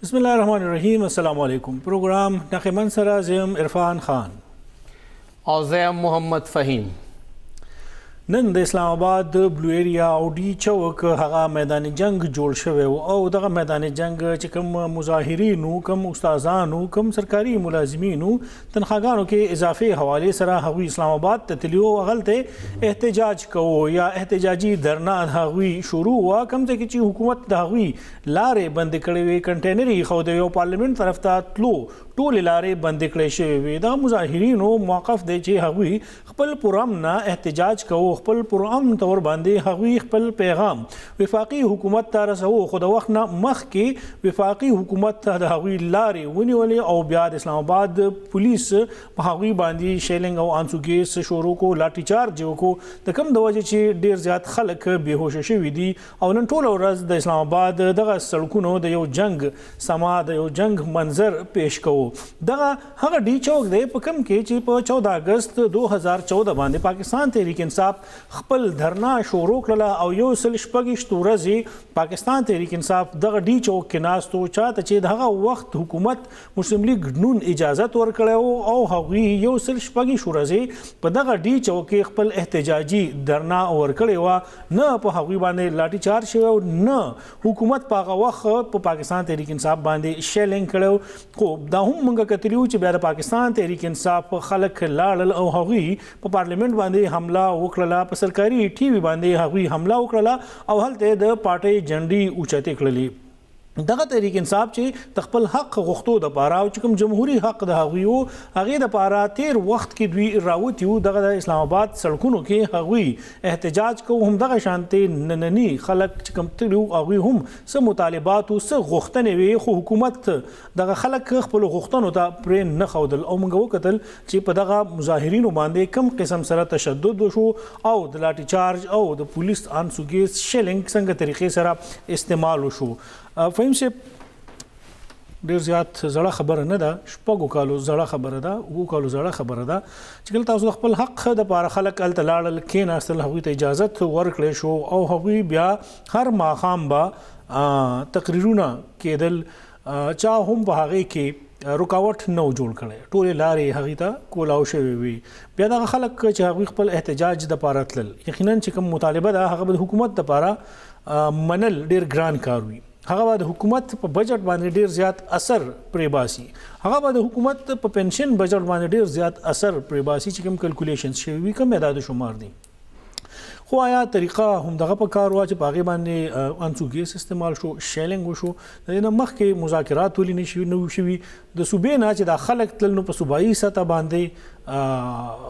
بسم الله الرحمن الرحیم. السلام علیکم. پروګرام نقیمن سره زم عرفان خان او زم محمد فهیم. نن د اسلام آباد د بلو ایریا او ډي چوک هغه میدان جنگ جوړ شوی او دغه میدان جنگ چې کوم مظاهرینو، کوم استادانو، کوم سرکاري ملازمینو تنخواګانو کې اضافي حواله سره هغوی اسلام آباد ته تلو غلطه احتجاج کوو یا احتجاجي درنا هغوی شروع وا کوم چې حکومت د هغوی لارې بند کړې وي، کنټینري خو د یو پارلیمنت طرف ته تلو ټول لارې بند کړې شوی وي. د مظاهرینو موقف دی چې هغوی خپل پرامن احتجاج کوو، خپل پرامن تور باندې هغوی خپل پیغام وفاقي حکومت ته رسوو. خو د وخت نه مخکې وفاقي حکومت ته د هغوی لارې ونیولې او بیا د اسلام آباد پولیس په هغوی باندې شیلنګ او انسوګیس شروع کو، لاټي چارج وکړو. د کوم د وجې چې ډیر زیات خلک بېهوشه شوي دي او نن ټوله ورځ د اسلام آباد دغه سړکونو د یو جنگ سما د یو جنگ منظر پیش کوو. دغه هغه ډي چوک دی په کوم کې چې په 14 اگست 2014 باندې پاکستان تحریک انصاف خپل دھرنا شروع کړله او یو سل شپږ ورځې پاکستان تحریک انصاف دغه ډي چوک کې ناستو چاته چې دغه وخت حکومت مسلم لیگ نون اجازت ورکړی او هغوی یو سل شپږ ورځې په دغه ډي چوک کې خپل احتجاجي دھرنا ورکړی و. نه په هغوی باندې لاټي چارج شوی او نه حکومت په هغه وخت په پاکستان تحریک انصاف باندې شیلنګ کړی. خو دا هم موږ کتلیو چې بیا د پاکستان تحریک انصاف خلک لاړل او هغوی په پارلیمنت باندې حمله وکړله، په سرکاري ټي وي باندې هغوی حمله وکړله او هلته د پارټۍ جنډې اوچتې کړلې. دغه تحریک انصاف چې د خپل حق غوښتو دپاره او چې کوم جمهوري حق د هغوی و هغې دپاره تیر وخت کې دوی راوتي وو. دغه د اسلام آباد سړکونو کې هغوی احتجاج کوو. همدغه شانتې ننني خلک چې کوم تلي وو هغوی هم څه مطالبات او څه غوښتنې وې خو حکومت دغه خلک خپلو غوښتنو ته پرې نه ښودل. او موږ وکتل چې په دغه مظاهرینو باندې کوم قسم سره تشدد وشو او د لاټي چارج او د پولیس انسوګیس شیلنګ څنګه طریقې سره استعمال وشو. فهیم صاحب ډیر زیات زړه خبره نه ده، شپږو کالو زړه خبره ده، اوو کالو زړه خبره ده چې کله تاسو خپل حق دپاره خلک هلته لاړل کېناستل، هغوی ته اجازت ورکړی شو او هغوی بیا هر ماښام به تقریرونه کېدل. چا هم په هغې کې رکاوټ نه و جوړ کړی، ټولې لارې هغې ته کولاو شوې وي. بیا دغه خلک چې هغوی خپل احتجاج دپاره تلل، یقینا چې کوم مطالبه ده هغه به د حکومت دپاره منل ډیر ګران کار وي. هغه به د حکومت په بجټ باندې ډیر زیات اثر پرې باسي، هغه به د حکومت په پنشن بجټ باندې ډیر زیات اثر پرې باسي چې کوم کیلکولیشنز شوي وي، کوم اعداد و شمار دي. خو آیا طریقه هم دغه په کار وه چې په هغې باندې انسوګیس استعمال شو، شیلنګ وشو. د دې نه مخکې مذاکرات ولې نه شوي د صوبې نه چې دا خلک تلل، نو په صوبایي سطح باندې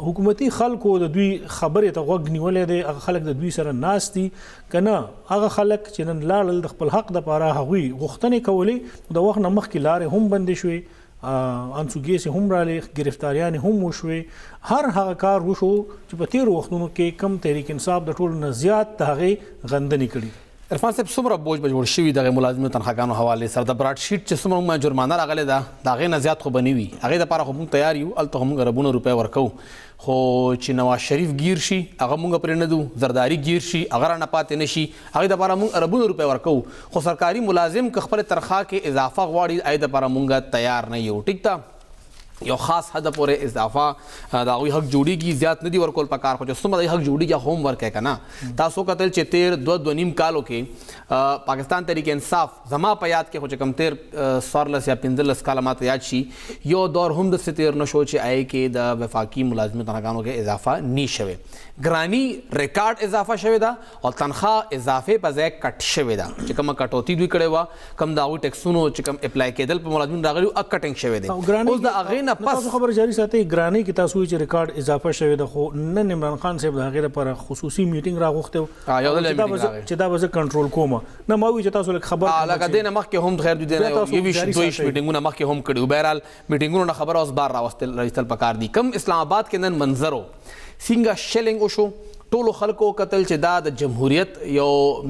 حکومتي خلکو د دوی خبرې ته غوږ نیولی دی، هغه خلک د دوی سره ناست دي که نه هغه خلک چې نن لاړل د خپل حق دپاره هغوی غوښتنې کولې، د وخت نه مخکې لارې هم بندې شوې، انسوګیس هم رالې، گرفتاریانې هم وشوې، هر هغه کار وشو چې په تیرو وختونو کې کم تحریک انصاف د ټولو نه زیات د هغې غندنې کړي. عرفان صاحب څومره بوج به جوړ شوي دغه ملازمینو تنخواګانو حوالې سره د براډ شیټ چې څومره موږ جرمانه راغلې ده د هغې نه زیات خو به نه وي، هغې دپاره خو موږ تیار یو، هلته خو موږ اربونه روپۍ ورکوو. خو چې نواز شریف گیر شي هغه موږ پرې نه دو، زرداری گیر شي هغه رانه پاتې نه شي، هغې دپاره موږ اربونه روپۍ ورکوو. خو سرکاري ملازم که خپلې تنخواه کې اضافه غواړي هغې دپاره موږ تیار نه یو. ټیک ده، یو خاص حد پورې اضافه د هغوی حق جوړېږي، زیات نه دي ورکول پکار، خو چې څومره د حق جوړېږي هغه هم ورکوي که نه. تاسو کتل چې تیر 2.5 کالو کې پاکستان تحریک انصاف زما په یاد کې خو چې کوم تیر 14 یا 15 کاله ماته یاد شي یو دور هم داسې تیر نه شو چې هغې کې د وفاقي ملازمینو تنخواګانو کې اضافه نه شوې. ګراني ریکارډ اضافه شوې ده او تنخواه اضافې په ځای کټ شوې ده چې کومه کټوتي دوی کړې وه، کوم د هغوی ټیکسونو چې کوم اپلای کېدل په ملازمینو راغلي هغه کټنګ شوی دی. اوس د هغې نه پس تاسو خبر جاری ساتئ ګرانۍ کې تاسو وایي چې ریکارډ اضافه شوې ده، خو نن عمران خان صاحب د هغې لپاره خصوصي میټینګ راغوښتی و چې دا به زه کنټرول کوم. نه ما وایي چې تاسو لږ خبر لکه دې نه مخکې هم خیر دوی دې نه 22 میټینګونه مخکې هم کړي وو. بهرحال میټینګونو نه خبره اوس بار راوستل پکار دي. کوم اسلام آباد کې نن منظر و څنګه شیلنګ وشو، ټولو خلکو کتل چې دا د جمهوریت یو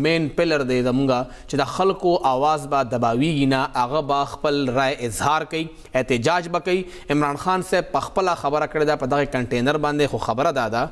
مین پلر دی زمونږ چې د خلکو آواز به دباویږي نه، هغه به خپل رای اظهار کوي، احتجاج به کوي. عمران خان صاحب په خپله خبره کړې ده په دغه کنټینر باندې، خو خبره دا ده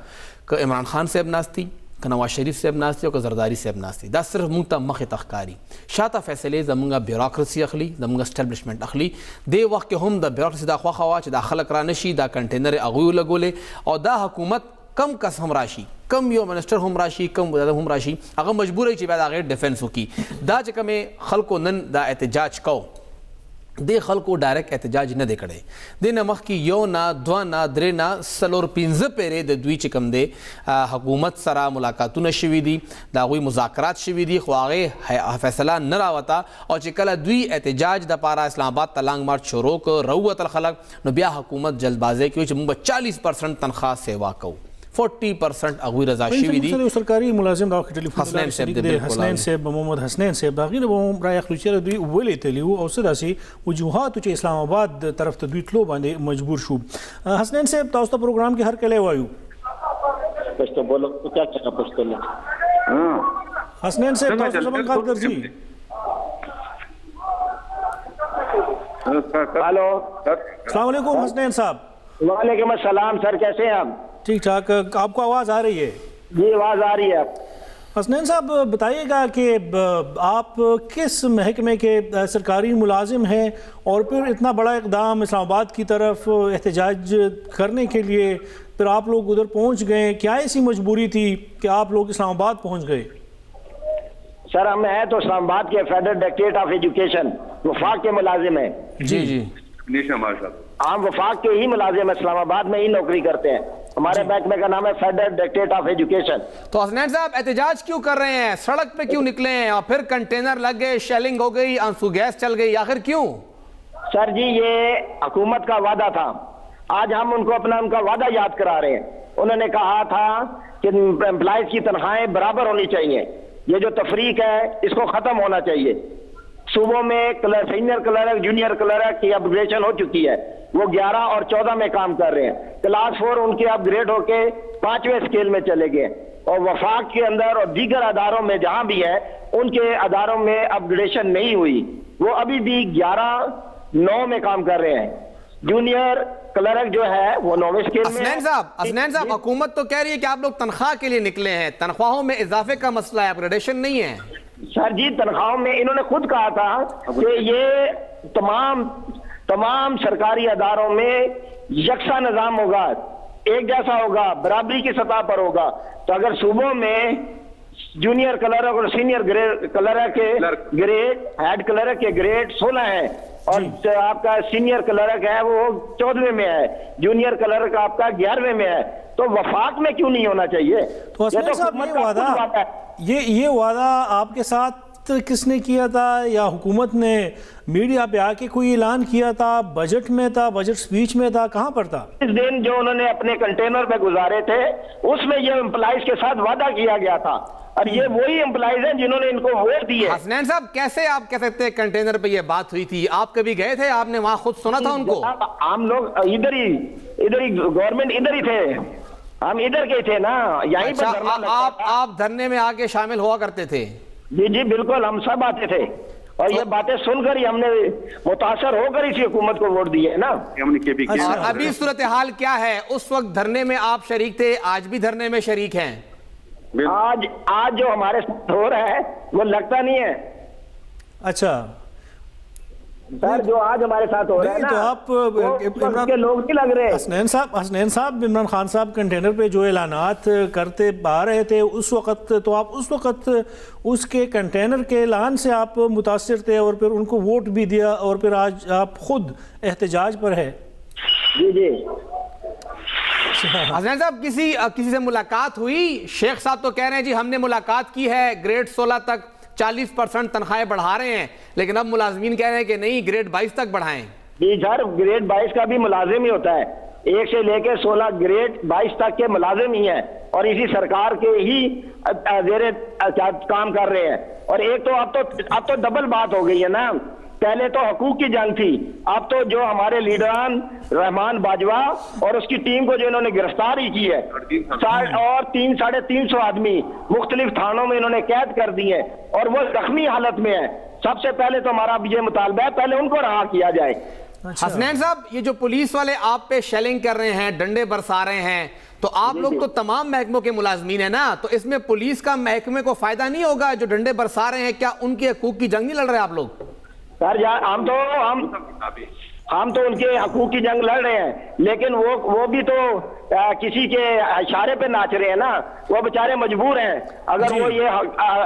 که عمران خان صاحب ناستی که نواز شریف صاحب ناست دی او که زرداری صاحب ناست دی. دا صرف مونږ ته مخې ته ښکاري. شاته فیصلې زمونږ بیوروکراسي اخلي، زمونږ اسټابلیشمنټ اخلي. دې وخت کې هم د بیوروکراسي دا خوښه وه چې دا خلک را نشي، دا کنټینر هغوی ولګولې او دا حکومت کم کس هم راشي، کم یو منسټر هم راشي، کم وزیر هم راشي، هغه مجبور دی چې بیا د هغې ډیفینس وکړي. دا چې کومې خلکو نن دا احتجاج کو، دې خلکو ډایرکټ احتجاج نه دی کړی. دې نه مخکې یو نه، دوه نه، درې نه، څلور پنځه پیرې د دوی چې کوم دی حکومت سره ملاقاتونه شوي دي، د هغوی مذاکرات شوي دي، خو هغې فیصله نه راوته. او چې کله دوی احتجاج دپاره اسلام آباد ته لانګ مارچ شروع کړ، راووتل خلک، نو بیا حکومت جلدبازۍ کې وایي چې موږ به 40% تنخواه سیوا کوو. 40% هغوی رضا شوي دي. سرکاري ملازم دا وخت ټلیفون حسنین صاحب دی، بالکل حسنین صاحب، محمد حسنین صاحب، دا غیر به را اخلو چې دوی ولې تللی وو او څه داسې وجوهاتو چې اسلام آباد طرف ته دوی تلو باندې مجبور شو. حسنین صاحب، تاسو ته پروګرام کې هر کله وایو پښتو بولو کیا کیا پښتو میں حسنین صاحب تاسو زمون کار درځي. ہلو، السلام علیکم حسنین صاحب. وعلیکم السلام سر، کیسے ہیں آپ؟ ٹھیک ٹھاک. آپ کو آواز آ رہی ہے؟ جی آواز آ رہی ہے. حسنین صاحب بتائیے گا کہ آپ کس محکمے کے سرکاری ملازم ہیں اور پھر اتنا بڑا اقدام اسلام آباد کی طرف احتجاج کرنے کے لیے پھر آپ لوگ ادھر پہنچ گئے، کیا ایسی مجبوری تھی کہ آپ لوگ اسلام آباد پہنچ گئے؟ سر ہم ہیں تو اسلام آباد کے فیڈرل ڈائریکٹریٹ آف ایجوکیشن وفاق کے ملازم ہیں. جی ہم وفاق کے ہی ملازم ہیں، اسلام آباد میں ہی نوکری کرتے ہیں. ہمارے محکمے کا نام ہے فیڈرل ڈائریکٹریٹ آف ایجوکیشن. تو حسنین صاحب احتجاج کیوں کر رہے ہیں؟ سڑک پہ کیوں نکلے ہیں اور پھر کنٹینر لگ گئے، شیلنگ ہو گئی، آنسو گیس چل گئی، آخر کیوں؟ سر جی یہ حکومت کا وعدہ تھا. آج ہم ان کو ان کا وعدہ یاد کرا رہے ہیں. انہوں نے کہا تھا کہ امپلائیز کی تنخواہیں برابر ہونی چاہیے. یہ جو تفریق ہے اس کو ختم ہونا چاہیے. صوبوں میں سینئر کلرک، جونیئر کلرک کی اپ گریڈیشن ہو چکی ہے. وہ 11 اور 14 میں کام کر رہے ہیں. کلاس 4 ان کے اپ گریڈ ہو کے 5ویں اسکیل میں چلے گئے. اور وفاق کے اندر اور دیگر اداروں میں جہاں بھی ہے ان کے اداروں میں اپ گریڈیشن نہیں ہوئی. وہ ابھی بھی 11/9 میں کام کر رہے ہیں. جونیئر کلرک جو ہے وہ 9ویں اسکیل میں. حسنین صاحب حکومت تو کہہ رہی ہے کہ آپ لوگ تنخواہ کے لیے نکلے ہیں، تنخواہوں میں اضافے کا مسئلہ ہے، اپ گریڈیشن نہیں ہے. سر جی تنخواہوں میں انہوں نے خود کہا تھا کہ یہ تمام سرکاری اداروں میں یکساں نظام ہوگا، ایک جیسا ہوگا، برابری کی سطح پر ہوگا. تو اگر صوبوں میں جونیئر کلرک اور سینئر کلرک کے گریڈ، ہیڈ کلرک کے گریڈ 16 ہیں اور آپ کا سینئر کلرک ہے وہ 14ویں میں ہے، جونیئر کلرک آپ کا 11ویں میں ہے، تو وفاق میں کیوں نہیں ہونا چاہیے؟ تو حسنین صاحب یہ وعدہ آپ کے ساتھ کس نے کیا تھا، یا حکومت نے میڈیا پہ آ کے کوئی اعلان کیا تھا، بجٹ میں تھا، بجٹ سپیچ میں تھا، کہاں پر تھا؟ اس دن جو انہوں نے اپنے کنٹینر پہ گزارے تھے اس میں یہ امپلائیز کے ساتھ وعدہ کیا گیا تھا، اور یہ وہی امپلائیز ہیں جنہوں نے ان کو ووٹ دیے. حسنین صاحب کیسے آپ کہہ سکتے ہیں کنٹینر پہ یہ بات ہوئی تھی؟ آپ کبھی گئے تھے؟ آپ نے وہاں خود سنا تھا ان کو؟ ہم لوگ ادھر ہی گورنمنٹ ادھر ہی تھے، ہم ادھر کے تھے نا، یہیں پر. آپ دھرنے میں آ کے شامل ہوا کرتے تھے؟ جی جی بالکل، ہم سب آتے تھے اور یہ باتیں سن کر ہی ہم نے متاثر ہو کر اسی حکومت کو ووٹ دیے نا. اور ابھی صورتحال کیا ہے؟ اس وقت دھرنے میں آپ شریک تھے، آج بھی دھرنے میں شریک ہیں؟ آج جو ہمارے ساتھ ہو رہا ہے وہ لگتا نہیں ہے. اچھا سر جو آج ہمارے ساتھ ہو رہا ہے نا، تو آپ عمران کے لوگ نہیں لگ رہے. حسنین صاحب، عمران خان صاحب کنٹینر پہ جو اعلانات کرتے آ رہے تھے اس وقت، تو آپ اس وقت اس کے کنٹینر کے اعلان سے آپ متاثر تھے اور پھر ان کو ووٹ بھی دیا، اور پھر آج آپ خود احتجاج پر ہے. جی جی حسنین صاحب کسی سے ملاقات ہوئی؟ شیخ صاحب تو کہہ رہے ہیں جی ہم نے ملاقات کی ہے، گریڈ 16 تک 40% تنخواہیں بڑھا رہے ہیں، لیکن اب ملازمین کہہ رہے ہیں کہ نہیں گریڈ 22 تک بڑھائیں. جی سر گریڈ 22 کا بھی ملازم ہی ہوتا ہے، 1 سے لے کے 16 گریڈ 22 تک کے ملازم ہی ہیں اور اسی سرکار کے ہی زیر کام کر رہے ہیں. اور ایک تو اب تو ڈبل بات ہو گئی ہے نا. پہلے تو حقوق کی جنگ تھی، اب تو جو ہمارے لیڈران رحمان باجوہ اور اس کی ٹیم کو جو انہوں نے گرفتار ہی کی ہے، اور 350 آدمی مختلف تھانوں میں انہوں نے قید کر دی ہیں اور وہ زخمی حالت میں ہیں. سب سے پہلے تو ہمارا یہ مطالبہ ہے پہلے ان کو رہا کیا جائے. حسنین صاحب یہ جو پولیس والے آپ پہ شیلنگ کر رہے ہیں ڈنڈے برسا رہے ہیں تو آپ لوگ تو تمام محکموں کے ملازمین ہیں نا, تو اس میں پولیس کا محکمے کو فائدہ نہیں ہوگا جو ڈنڈے برسا رہے ہیں؟ کیا ان کے حقوق کی جنگ نہیں لڑ رہے آپ لوگ؟ سر ہم تو ان کے حقوق کی جنگ لڑ رہے ہیں, لیکن وہ بھی تو کسی کے اشارے پہ ناچ رہے ہیں نا, وہ بیچارے مجبور ہیں. اگر وہ یہ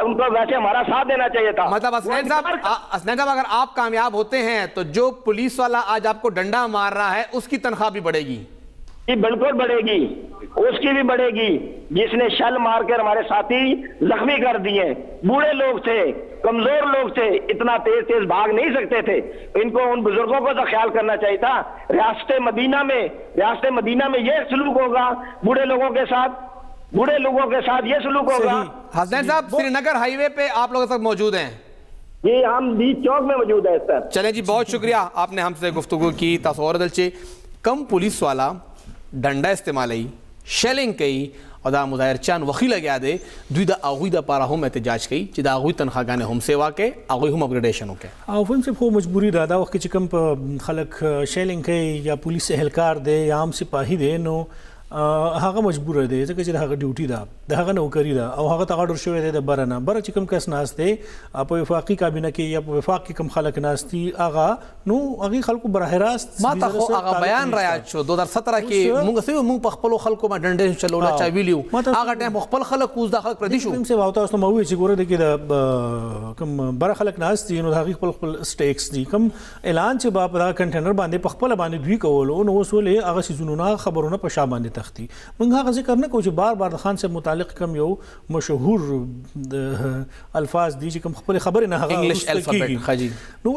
ان کو ویسے ہمارا ساتھ دینا چاہیے تھا. مطلب حسنین صاحب اگر آپ کامیاب ہوتے ہیں تو جو پولیس والا آج آپ کو ڈنڈا مار رہا ہے اس کی تنخواہ بھی بڑھے گی؟ جی بالکل بڑھے گی, اس کی بھی بڑھے گی. جس نے شل مار کر ہمارے ساتھی زخمی کر دیے, بوڑھے لوگ تھے, کمزور لوگ تھے, اتنا تیز بھاگ نہیں سکتے تھے. ان کو ان بزرگوں کو تو خیال کرنا چاہیے تھا. ریاست مدینہ میں یہ سلوک ہوگا بوڑھے لوگوں کے ساتھ یہ سلوک ہوگا. حسنین صاحب سری نگر ہائی وے پہ آپ لوگ تک موجود ہیں؟ جی ہم بیچ چوک میں موجود ہیں سر. چلیں جی, بہت شکریہ آپ نے ہم سے گفتگو کی. تصور دلچے کم پولیس والا ڈنڈا استعمال شیلنگ کئی اور دا مظاہر چان وخی لگیا دے دوی دا آغوی دا پارا ہم احتجاج کئی چی دا آغوی تنخواگانے ہم سیوا کے آغوی ہم اپگریڈیشن ہو کے آفن سے وہ مجبوری دا وقت چکم خلق شیلنگ کئی یا پولیس اہلکار دے یا عام سپاہی دے نو هغه مجبور دی ځکه چې هغه ډیوټي ده د هغه نوکری ده او هغه ته غاډر شوی دی د برنه بر چې کوم کس ناشته په وفاقي کابینه کې یا په وفاق کې کوم خلک ناشتي هغه نو هغه خلکو بره راست ما ته هغه بیان رايات شو 2017 کې موږ په خپل خلکو ما ډنډې چلولا چا ویلیو هغه ټیم خپل خلک اوس د خلک پردي شو کوم څه واو تاسو مو وی چې ګوره د کې د کوم بره خلک ناشتي نو هغه خپل سټیکس دي کوم اعلان چې با په کنټینر باندې په خپل باندې دوی کولو نو وسولې هغه سيزونونه خبرونه په شابه باندې تختی منګ هغه ذکر نه کو چې بار بار د خان سے متعلق کم یو مشهور الفاظ دي چې کوم خپل خبره نه هغه انګلیش الفابet خاجي نو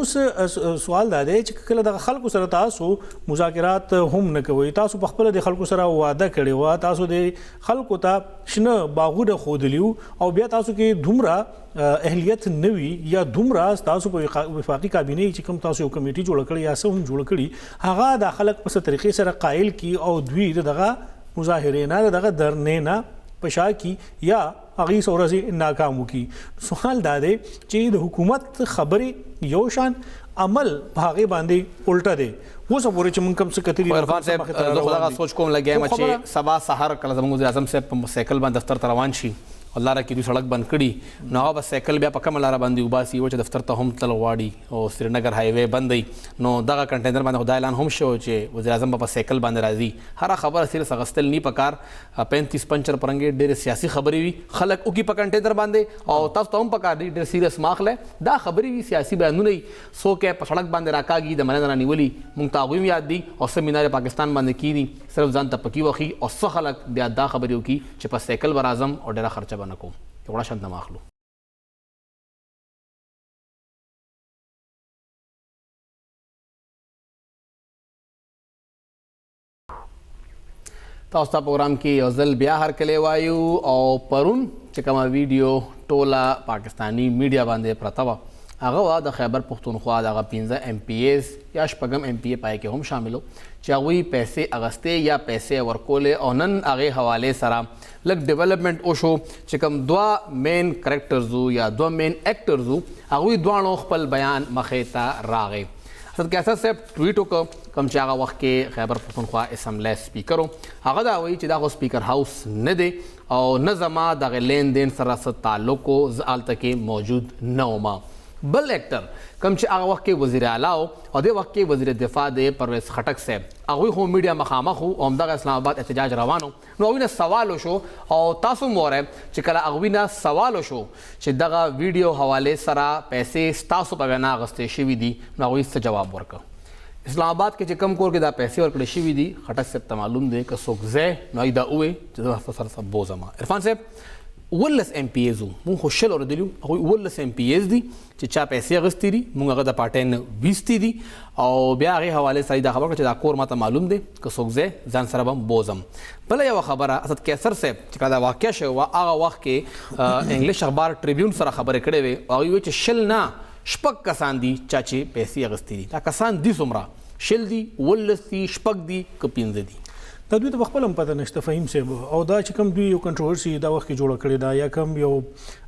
سوال دا دی چې کله د خلکو سره تاسو مذاکرات هم نه کوي تاسو په خپل د خلکو سره وعده کړی و تاسو د خلکو ته شنه باغونه خودلیو او بیا تاسو کې دومره اهلیت نوي یا دومره تاسو په وفاقي کابینه چې کوم تاسو یو کمیټي جوړ کړی یا څه هم جوړ کړی هغه د خلک په طریقې سره قائل کی او دوی دغه مظاهره نه دغه درنه نه پشا کی یا هغه سورزي ناکام کی. سوال دا دی چې د حکومت خبرې یو شان عمل هغه باندې الټا دی و څه پورې چې موږ کوم څه کتلی عرفان صاحب زه خدای سوچ کوم لګیا چې سبا سحر کله زموږ وزیر اعظم صاحب په سایکل باندې دفتر ته روان شي الله را کې دوی سړک بند کړي نو هغه بس سایکل بیا په کومه لاره باندې وباسي و چې دفتر ته هم تلل غواړي او سرینګر هائی وے بند دی نو دغه کنټینر باندې خدای اعلان هم شو چې وزیر اعظم په سایکل باندې راځي هر خبره سره سغستل نی پکار 35 پنچر پرنګي ډېر سیاسي خبرې وي خلک او کی په کنټینر باندې او تاسو ته هم پکار دي ډېر سیریس ماخله دا خبرې وي سیاسي بیانونه سو کې په سړک باندې راکاږي د مننه نیولي مونږ ته غویم یاد دي او سیمینار پاکستان باندې کیدي صرف ځان ته پکی وخی او څه خلک بیا دا خبرې وکي چې په سایکل ور اعظم او ډېر خرچه باندې کوم وړا شند ماخلو. تاسو ته پروګرام کې یو ځل بیا هرکلی وایو او پرون چې کومه ویډیو ټوله پاکستانی میډیا باندې پرته وه هغه وه د خیبر پښتونخوا دغه 15 MPAs یا شپږم MPA پای کې هم شاملو چې هغوی پیسې اغستې یا پیسې ورکولې او نن هغې حوالې سره لږ ډیولپمنټ وشو چې کوم دوه مین کرکټرز وو یا دوه مین ایکټرز وو هغوی دواړو خپل بیان مخې ته راغی. اسد کیسر صاحب ټویټ وکړ کوم چې هغه وخت کې خیبر پښتونخوا اسمبلی سپیکر و هغه دا وایي چې دا خو سپیکر هاوس نه دی او نه زما دغه لین دین سره څه تعلق و زه هلته کې موجود نه وم. بل ایکټر کوم چې هغه وخت کې وزیر اعلی او دې وخت کې وزیر دفاع دی پرویز خټک صاحب هغوی خو میډیا مخامخ وو او همدغه اسلام آباد احتجاج روان و نو هغوی نه سوال وشو او تاسو هم وورئ چې کله هغوی نه سوال وشو چې دغه ویډیو حوالې سره پیسې ستاسو په وینا اغوستې شوي دي نو هغوی څه جواب ورکړ. اسلام آباد کې چې کم کور کې دا پیسې ورکړې شوي دي خټک صاحب ته معلوم دی که څوک ځای نو هغوی دا ووایي چې زه سره بوځم. عرفان صاحب 19 MPAs وو مونږ خو شل اورېدلي وو هغوی 19 MPAs دي چې چا پیسې اخیستې دي مونږ هغه د پارټۍ نه ویستې دي او بیا هغې حوالې سره دا خبر کړه چې دا کور ماته معلوم دی که څوک ځای ځان سره به هم بوځم. بله یوه خبره اسد کیسر صاحب چې کله دا واقع شوې وه هغه وخت کې انګلیش اخبار ټریبیون سره خبرې کړې وې او هغوی وایي چې شل نه شپږ کسان دي چا چې پیسې اخیستې دي دا کسان دي څومره شل دي 19 دي شپږ دي که 15 دي دا دوی ته په خپل هم پته نشته فهیم صاحب او دا چې کوم دوی یو کنټروورسي دا وخت کې جوړه کړې ده یا کوم یو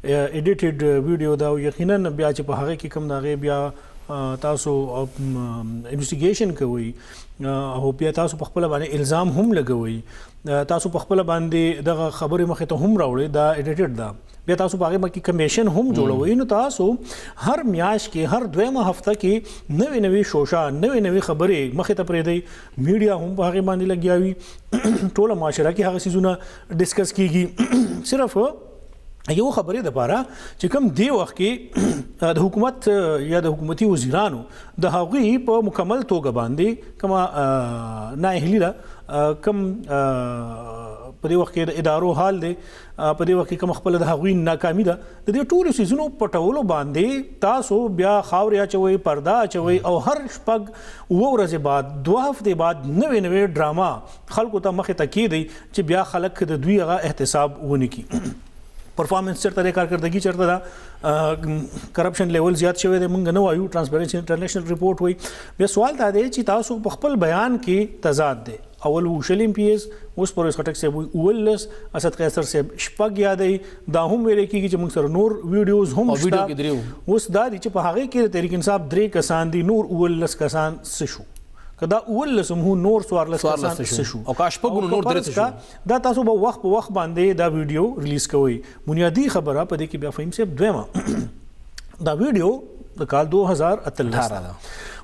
ایډیټډ ویډیو دا یقینا بیا چې په هغې کې کوم د هغې بیا تاسو انویسټیګیشن کوئ او بیا تاسو په خپل باندې الزام هم لګوئ تاسو په خپل باندې دغه خبرې مخې ته هم راوړئ دا ایډیټډ ده بیا تاسو په هغې باندې کمیشن هم جوړوئ نو تاسو هر میاشت کې هر دویمه هفته کې نوې نوې شوشا نوې نوې خبرې مخې ته پرېږدئ میډیا هم په هغې باندې لګیا وي ټوله معاشره کې هغه څیزونه ډسکس کیږي صرف یو خبرې دپاره چې کوم دی وخت کې د حکومت یا د حکومتي وزیرانو د هغوی په مکمل توګه باندې کومه نااهلي ده کوم په دې وخت کې د ادارو حال دی په دې وخت کې کوم خپل د هغوی ناکامي ده د دې ټولو څیزونو پټولو باندې تاسو بیا خاورې اچوئ پرده اچوئ او هر شپږ اووه ورځې بعد 2 هفتې بعد نوې نوې ډراما خلکو ته مخې ته کېدی چې بیا خلک د دوی هغه احتساب ونه کړي پرفارمنس چرته دی کارکردګي چرته ده کرپشن لیول زیات شوی دی موږ نه وایو ټرانسپیرنسي انټرنیشنل رپورټ وایي بیا سوال دا دی چې تاسو په خپل بیان کې تضاد دی اول وشل ایم پی ایس اوس پرویز خټک صاحب 19 اسد قیصر صاحب شپږ یادوي دا هم ویل کېږي چې موږ سره نور ویډیوز هم شته اوس دا دي چې په هغې کې د تحریک انصاف 3 کسان دي نور 19 کسان څه شو که دا 19 هم نور 14 کسان څه شو او کاش پګونو نور درته شو دا تاسو به وخت په وخت باندې دا ویډیو ریلیز کوئ بنیادی خبره په دې کې بیا فهیم صاحب دویمه دا ویډیو د کال 2018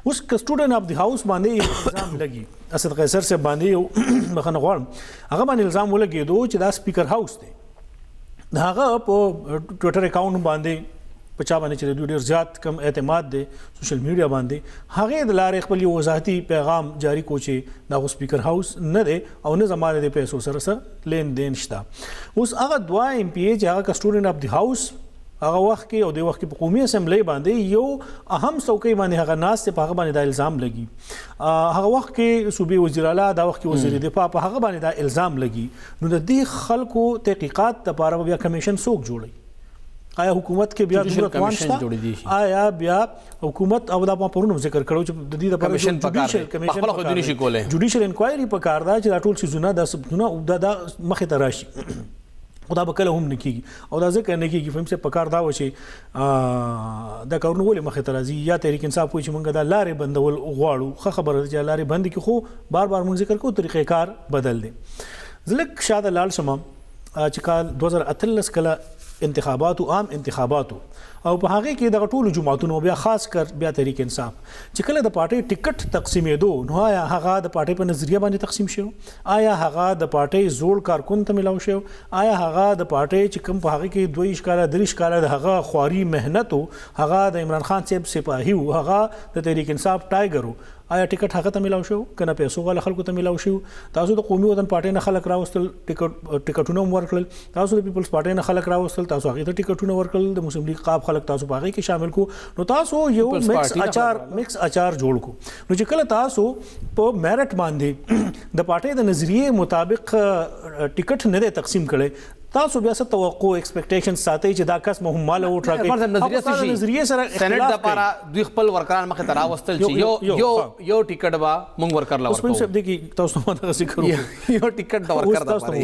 اوس کسټوډنټ اف دی هاوس باندې الزام لګي اسد قیصر سے باندې مخنه غواړم هغه باندې الزام ولګېدو چې دا سپیکر هاوس دی هغه په ټویټر اکاونټ باندې په چا باندې چې د دوی ډېر زیات کم اعتماد دی سوشل میډیا باندې هغې د لارې خپل یو وضاحتي پیغام جاری کو چې دا خو سپیکر هاوس نه دی او نه زما د پیسو سره لین دین شته اوس هغه 2 ایم پی ای چې هغه کسټوډنټ اف دی هاوس هغه وخت کې او د وخت کې په قومي اسمبلی باندې یو اهم څوکۍ باندې هغه ناست په هغه باندې دا الزام لګي هغه وخت کې صوبې وزیر اعلی دا وخت کې وزیر دفاع په هغه باندې دا الزام لګي نو د دې خلکو تحقیقات لپاره بیا کمیشن څوک جوړي آیا حکومت کې بیا ضرورت وانشته آیا بیا حکومت او دا په پرونو ذکر کړو چې د دې لپاره کمیشن جوډیشل انکوایري په کار ده چې دا ټول څیزونه د سبونه دا مخې ته راشي خدا به کله هم نه کېږي او دا ځکه نه کېږي فهم صاحب په کار دا و چې دا کارونه ولې مخې ته راځي یا تحریک انصاف وایي چې موږ دا لارې بندول غواړو ښه خبره ده چې لارې بند کړي خو بار بار موږ ذکر کوو طریقې کار بدل دی زه لږ شاته لاړ شم چې کال 2018 کله انتخاباتو عام انتخاباتو او په هغه کې د ټولو جماعتونو بیا خاص کر بیا تحریک انصاف چې کله د پارټي ټیکټ تقسیمېدو نو آیا هغه د پارټي په نظریه باندې تقسیم شو آیا هغه د پارټي زوړ کارکون ته ملاو شو آیا هغه د پارټي چې کوم په هغه کې 2 کاله 3 کاله د هغه خواري مهنت هغه د عمران خان صاحب سپاهي هغه د تحریک انصاف ټایګرو آیا ټیکټ هغه ته ملاو شو کنه پیسو غل خلکو ته ملاو شو تاسو د قومي وطن پارټي نه خلک راوستل ټیکټونه ورکړل تاسو د پیپلز پارټي نه خلک راوستل تاسو هغه ته ټیکټونه ورکړل د مسلم لیگ قاب خلک تاسو باغې کې شامل کو نو تاسو یو مکس اچار جوړ کو نو چې کله تاسو په میرټ باندې د پارټي د نظریه مطابق ټیکټ نه تقسیم کړي تاسو بیا څه توقع ایکسپیکټیشن ساتي چې دا کس مهم مال ووټ راکړي نظریه سره سېنات د لپاره دوی خپل ورکران مخې ته راوستل چې یو ټیکټ به موږ ورکر لا ورکو اوس په دې کې تاسو ماته ذکر یو ټیکټ د ورکر د لپاره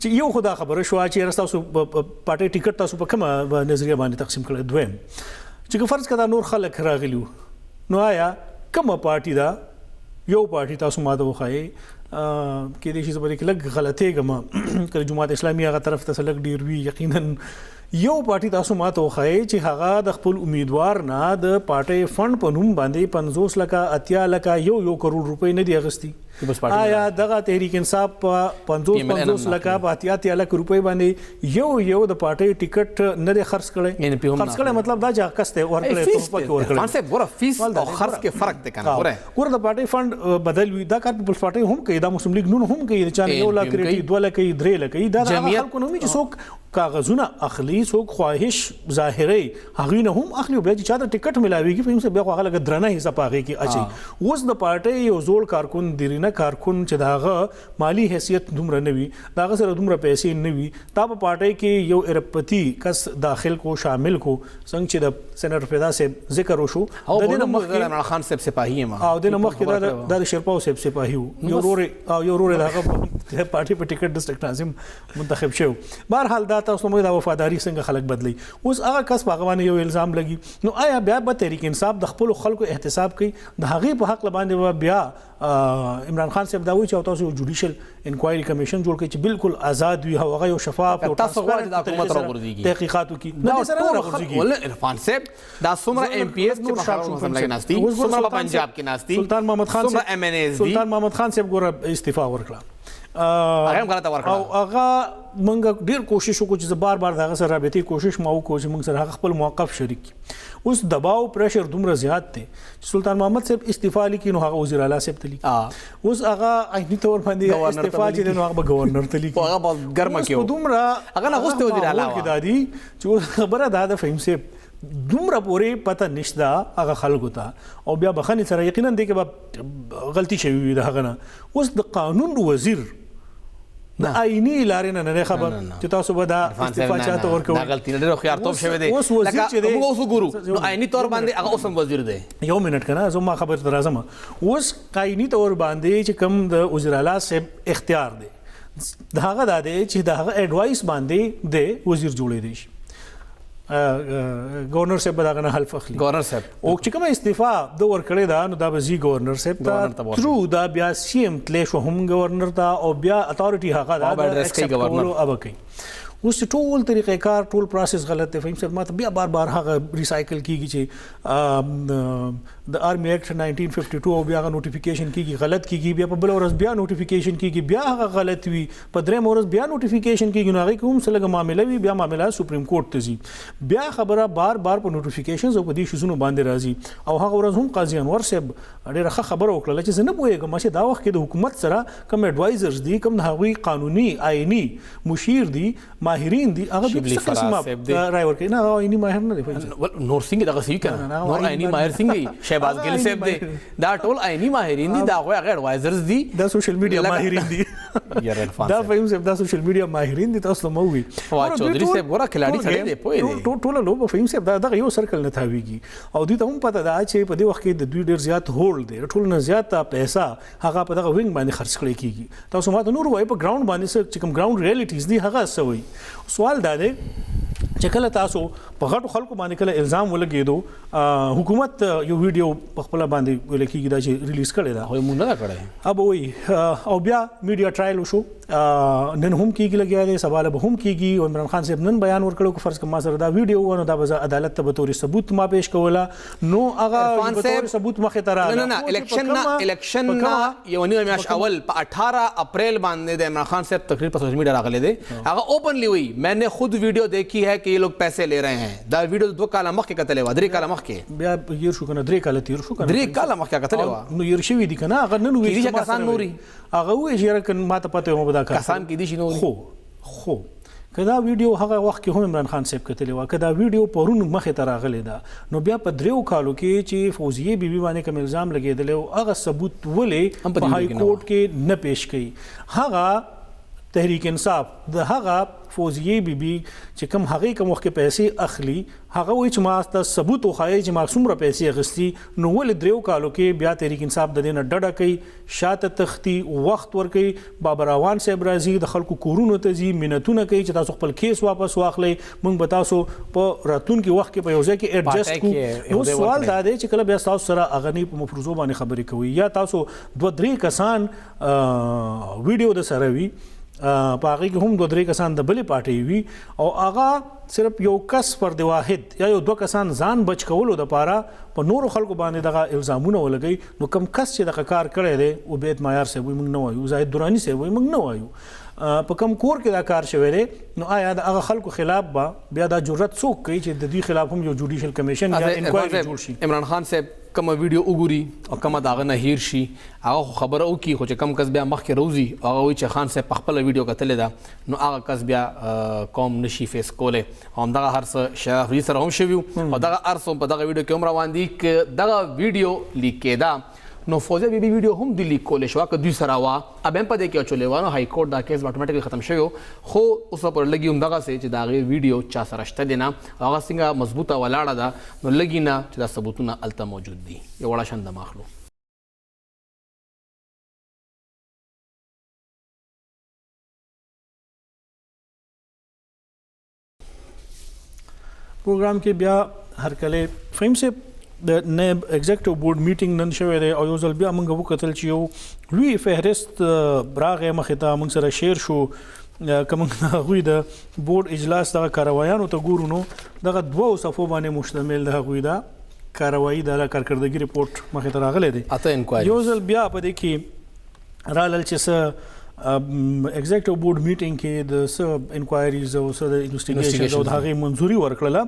چې یو خدا خبره شو چې تاسو پارټي ټیکټ تاسو په کومه نظریه باندې تقسیم کړل دویم چې فرض کړه نور خلک راغلیو نو آیا کومه پارټي دا یو پارټي تاسو ماته وخایي کې دې شي زبرې کې لګ غلطه غما کله جماعت اسلامي هغه طرف ته لګ ډیر وی یقینا یو پارټي تاسو ماته وخایي چې هغه د خپل امیدوار نه د پارټي فند په نوم باندې 50 لکه 80 لکه یو کروڑ روپۍ نه دی اغستی آیا دغه تحریک انصاف په 50 لکه 80 لکه روپۍ باندې یو د پارټي ټیکټ نه دی خرڅ کړي خرڅ کړي مطلب دا چې کسته ورکړي ته پکې ورکړي مانسه ګوره فیس او خرڅ کې فرق دی کنه ګوره د پارټي فند بدل وي دا کار پیپلز پارټي هم کوي دا مسلم لیگ نون هم کوي چې 1 لک 2 لک 3 لک دا خلکو نومي چې څوک کاغذونه اخلي څوک خواهش ظاهري هغه نه هم اخلي بیا چې چا ته ټیکټ ملاويږي په هم څه بیا هغه لګ درنه حساب هغه کې اچي اوس د پارټي یو زوړ کارکون دی نارینه کارکون چې داغه مالی حیثیت دومره نه وي داغه سره دومره پیسې نه وي تا په پارټۍ کې یو اربپتی کس داخل کو شامل کو څنګه چې د سېنیټر پیدا صاحب ذکر وشو د دې نه مخکې عمران خان صاحب سپاهي یم او د نه مخکې د شرپاو صاحب سپاهي وو یو رور داغه پارټي په ټیکټ ډسټرکټ ناظم منتخب شو. بهرحال دا تاسو موږ د وفاداری څنګه خلک بدلی اوس هغه کس په هغه باندې یو الزام لګي نو آیا بیا به تحریک انصاف د خپل خلکو احتساب کوي د هغې په حق باندې بیا عمران خان صاحب دا وایي چې تاسو جوډیشل انکوایري کمیشن جوړ کړئ چې بالکل آزاد وي هغه یو شفاف او تاسو غواړئ د حکومت راغورځيږي تحقیقات وکړي دا سره راغورځيږي ول عرفان صاحب دا څومره ام پی ایس چې مخالفت لګی ناشتي څومره پنجاب کې ناشتي سلطان محمد خان څومره ام ان ایس سلطان محمد خان صاحب ګوره استعفا ورکړه هغه هم غلطه ورکړه او هغه موږ ډیر کوشش وکړو چې بار بار دغه سره رابطې کوشش ما وکړو چې موږ سره خپل موقف شریک اوس دباو پریشر دومره زیات دی سلطان محمد صاحب استعفا لیکي نو هغه وزیر اعلی صاحب تلی اوس هغه عیني تور باندې استعفا چې نو هغه گورنر تلی هغه په ګرمه کې دومره هغه نه غوسته وزیر اعلی کې دادی چې خبره دا فهم صاحب دومره پورې پته نشته هغه خلکو ته او بیا بخنه سره یقینا دی کې غلطي شوی ده هغه نه اوس د قانون وزیر د آئینی لارې نه خبر چې تاسو به دا استعفا چاته ورکوي دا غلطي نه ډېر خيارتوب شوی دی اوس وزیر چې دی موږ اوس ګورو نو آئینی تور باندې هغه اوس وزیر دی یو منټ کنه زه ما خبر تر راځم اوس آئینی تور باندې چې کوم د وزیر اعلی صاحب اختیار دی دا هغه د چې دا هغه اډوایس باندې د وزیر جوړې دي گورنر صاحب دا غنه حلف اخلي گورنر صاحب او چې کوم استعفا د ورکړې دا نو دا به زی گورنر صاحب ته ترو دا بیا سی ام تلې شو هم گورنر ته او بیا اتھارټي هغه دا ایکسپټ کولو اب کوي اوس ټول طریقې کار ټول پروسس غلط دی فهم صاحب ما ته بیا بار هغه ریسایکل کیږي چې د آرمی ایکټ 1952 او بیا نوټیفیکیشن کیږي غلط کیږي بیا په بل ورځ بیا نوټیفیکیشن کیږي بیا هغه غلط وي په درې ورځ بیا نوټیفیکیشن کیږي نو هغه کوم څه لګ معاملې وي بیا معاملات سپریم کورټ ته ځي بیا خبره بار په نوټیفیکیشنز او په دې شیزونو باندې راځي او هغه ورځ هم قاضي انور صاحب ډېره ښه خبره وکړه چې زه نه پوهېږم چې دا وخت کې د حکومت سره کوم اډوایزرز دي کوم هغوی قانوني آئینی مشیر دي ماهرین دي هغه د څه قسمه رائے ورکوي نه هغه آئینی ماهر نه دی نور سنگ دغه صحیح کړه نور آئینی ماهر سنگ شهباز ګل صاحب دی دا ټول آئینی ماهرین دي دا هغه اډوایزرز دي دا سوشل میډیا ماهرین دي دا فهم صاحب دا سوشل میډیا ماهرین دي تاسو مو وي فواد چودھری صاحب ګوره کلاړي سره دی پوهې ټول لوب فهم صاحب دا یو سرکل نه تاویږي او دوی ته هم پته ده چې په دې وخت کې د دوی ډیر زیات هولډ دی ټول نه زیات پیسې هغه په دغه وینګ باندې خرڅ کړی کیږي تاسو ماته نور وای په ګراوند باندې چې کوم ګراوند ریالټیز دي هغه سوي سوال دا دی چې کله تاسو په غټو خلکو باندې کله الزام ولګېدو حکومت یو ویډیو په خپل باندې ولکېږي دا چې ریلیز کړی دا خو موږ نه کړی اب وای او بیا میډیا ټرایل وشو نن هم کېږي لګیا دی سوال به هم کېږي او عمران خان صاحب نن بیان ورکړو فرض کما سره دا ویډیو ونه دا به عدالت ته به توري ثبوت ما پیش کوله نو هغه به توري ثبوت مخې ته راغله نه الیکشن یو نیو میاش اول په 18 اپریل باندې د عمران خان صاحب تقریر په سوشل میډیا راغلی دی هغه اوپنلی وی میں نے خود ویډیو دیکھی ہے کہ یہ لوگ پیسے لے رہے ہیں دا ویډیو 2 کاله مخکې کتلې و 3 کاله مخکې بیا یې شو کنه 3 کاله تیر شو کنه 3 کاله مخکې کتلې و نو یې شوی دي کنه هغه نن وی چې کسان نوري هغه وی چې کنه ماته پته و بدا کسان کې دي شنو خو کدا ویډیو هغه وخت کې هم عمران خان صاحب کتلې و کدا ویډیو پرون مخې ته راغلی دا نو بیا په 3 کالو کې چې فوزیه بیبي باندې کوم الزام لګیدل او هغه ثبوت ولې په هاي کورټ کې نه پیش کړي هغه تحریک انصاف د هغه فوزیه بیبي چې کوم هغه کوم وخت کې پیسې اخلي هغه وایي چې ما ست ثبوت وخایي چې ما څومره پیسې اخستي نو ولې 3 کالو کې بیا تحریک انصاف د دې نه ډډه کوي شاته تختی وخت ور کوي بابر روان صاحب راځي د خلکو کورونو ته ځي منتونه کوي چې تاسو خپل کیس واپس واخلئ موږ به تاسو په راتلونکي وخت کې په یو ځای کې ایڈجسټ کوو نو سوال دا دی چې کله بیا تاسو سره اغنی په مفروضو باندې خبرې کوي یا تاسو 2-3 کسان ویډیو د سره وي په هغه کې هم 2-3 کسان د بلې پارټۍ وي او هغه صرف یو کس پر دی واحد یا یو 2 کسان ځان بچ کولو د پاره په نورو خلکو باندې دغه الزامونه ولګي نو کم کس چې دغه کار کړی دی عبید معیار صاحب موږ نه وایو زاهد درانی صاحب موږ نه وایو په کم کور کې دا کار شوی دی نو آیا د هغه خلکو خلاف به بیا دا جرأت څوک کوي چې د دې خلاف هم یو جوډیشل کمیشن یا انکوایري جوړ شي عمران خان صاحب کوم ویډیو وګوري او کوم داغه نه هیر شي هغه خبره وکي خو چې کم کس بیا مخکې روزي هغه وایي چې خان صاحب خپل ویډیو کتلې ده نو هغه کس بیا قوم نشي فیس کوله هم دغه هر څه شرافي سره هم شوی او دغه ارسو په دغه ویډیو کې هم روان دي ک دغه ویډیو لیک کېدا نو فوزیه بیبي ویډیو هم د لیک کولې شو که دوی سره وا اب هم پدې کې چولې وانه های کورټ دا کیس اتوماتیکلی ختم شوی خو اوس پر لګي هم دغه سي چې دا غي ویډیو چا سره شته دي نه هغه څنګه مضبوطه ولاړه ده نو لګي نه چې دا ثبوتونه الته موجود دي یو وړه شند ماخلو پروګرام کې بیا هر کله فهم سے د نائب ایگزیکټیو بورډ میټینګ نن شوی دی او یو ځل بیا موږ وکتل چې یو لوی فهرست راغی مخې ته موږ سره شیر شو کوم غوی د بورډ اجلاس د کاروایانو ته ګورو نو دغه 2 صفحو باندې مشتمل د غوی دا کاروایی د کارکردګي رپورټ مخې ته راغلی دی اته انکوایری یو ځل بیا په دې کې رالل چې څه ایگزیکټیو بورډ میټینګ کې د څه انکوایریز او څه د انویسټیګیشن او د هغې منظوري ورکړله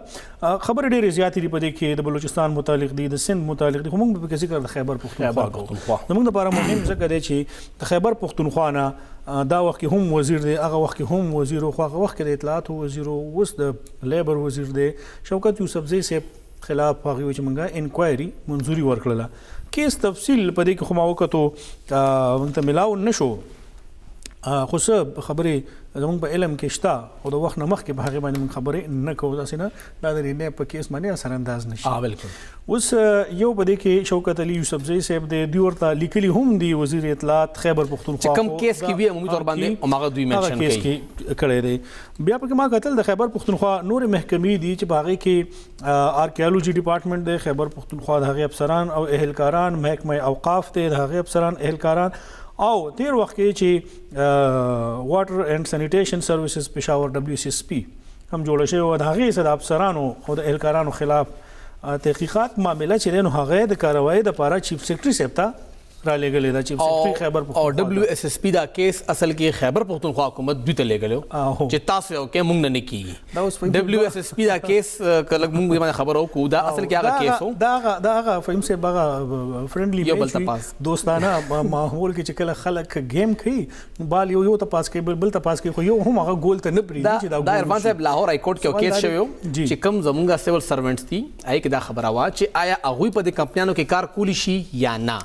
خبرې ډېرې زیاتې دي په دې کې د بلوچستان متعلق دي د سند متعلق دي خو موږ به پکې ذکر د خیبر پښتونخوا کوو زموږ دپاره مهم ځکه دی چې د خیبر پښتونخوا نه دا وخت کې هم وزیر دی هغه وخت کې هم وزیر خو هغه وخت کې د اطلاعاتو وزیر اوس د لیبر وزیر دی شوکت یوسفزئی صاحب خلاف هغه چې موږ انکوایري منظوري ورکړله کیس تفصیل په دې کې خو ما وکتو موږ ته ملاو نشو خو څه خبرې زموږ په علم کې شته او د وخت نه مخکې په هغې باندې موږ خبرې نه کوو داسې نه دا د ریډ په کیس باندې اثر انداز نه شي بالکل اوس یو په دې کې شوکت علي یوسفزئی صاحب دی دوی ورته لیکلي هم دي وزیر اطلاعات خیبر پښتونخوا چې کوم کیس کې به عمومي طور باندې هماغه دوی منشن کوي کړی دی بیا پکې ما کتل د خیبر پښتونخوا نورې محکمې دي چې په هغې کې آرکیالوجي ډپارټمنټ دی خیبر پښتونخوا د هغې افسران او اهلکاران محکمه اوقاف دی د هغې افسران اهلکاران او تیر وخت کې چې واټر اینڈ سینیټیشن سروسز پېښور WCSP هم جوړه شوې وه د هغې څه د افسرانو او د اهلکارانو خلاف تحقیقات معامله چې دی نو هغه د کاروایۍ دپاره چیف سیکرټري صاحب ته رالیږلې ده چیف سیکرټري خیبر او WSSP دا کیس اصل کې خیبر پښتونخوا حکومت دوی ته لیږلی چې تاسو یو کې موږ نه نه کېږي WSSP دا کیس که لږ موږ باندې خبره وکړو دا اصل کې هغه کیس و دا هغه فهم صاحب هغه فرینډلي میچ دوستانه ماحول کې چې کله خلک گیم کوي بال یو تپاس کوي بل تپاس کوي خو یو هم هغه ګول ته نه پرېږدي چې دا عرفان صاحب لاهور های کورټ کې یو کیس شوی و چې کوم زموږ سیول سروینټس دي هغې کې دا خبره وه چې آیا هغوی په دې کمپنیانو کې کار کولی شي یا نه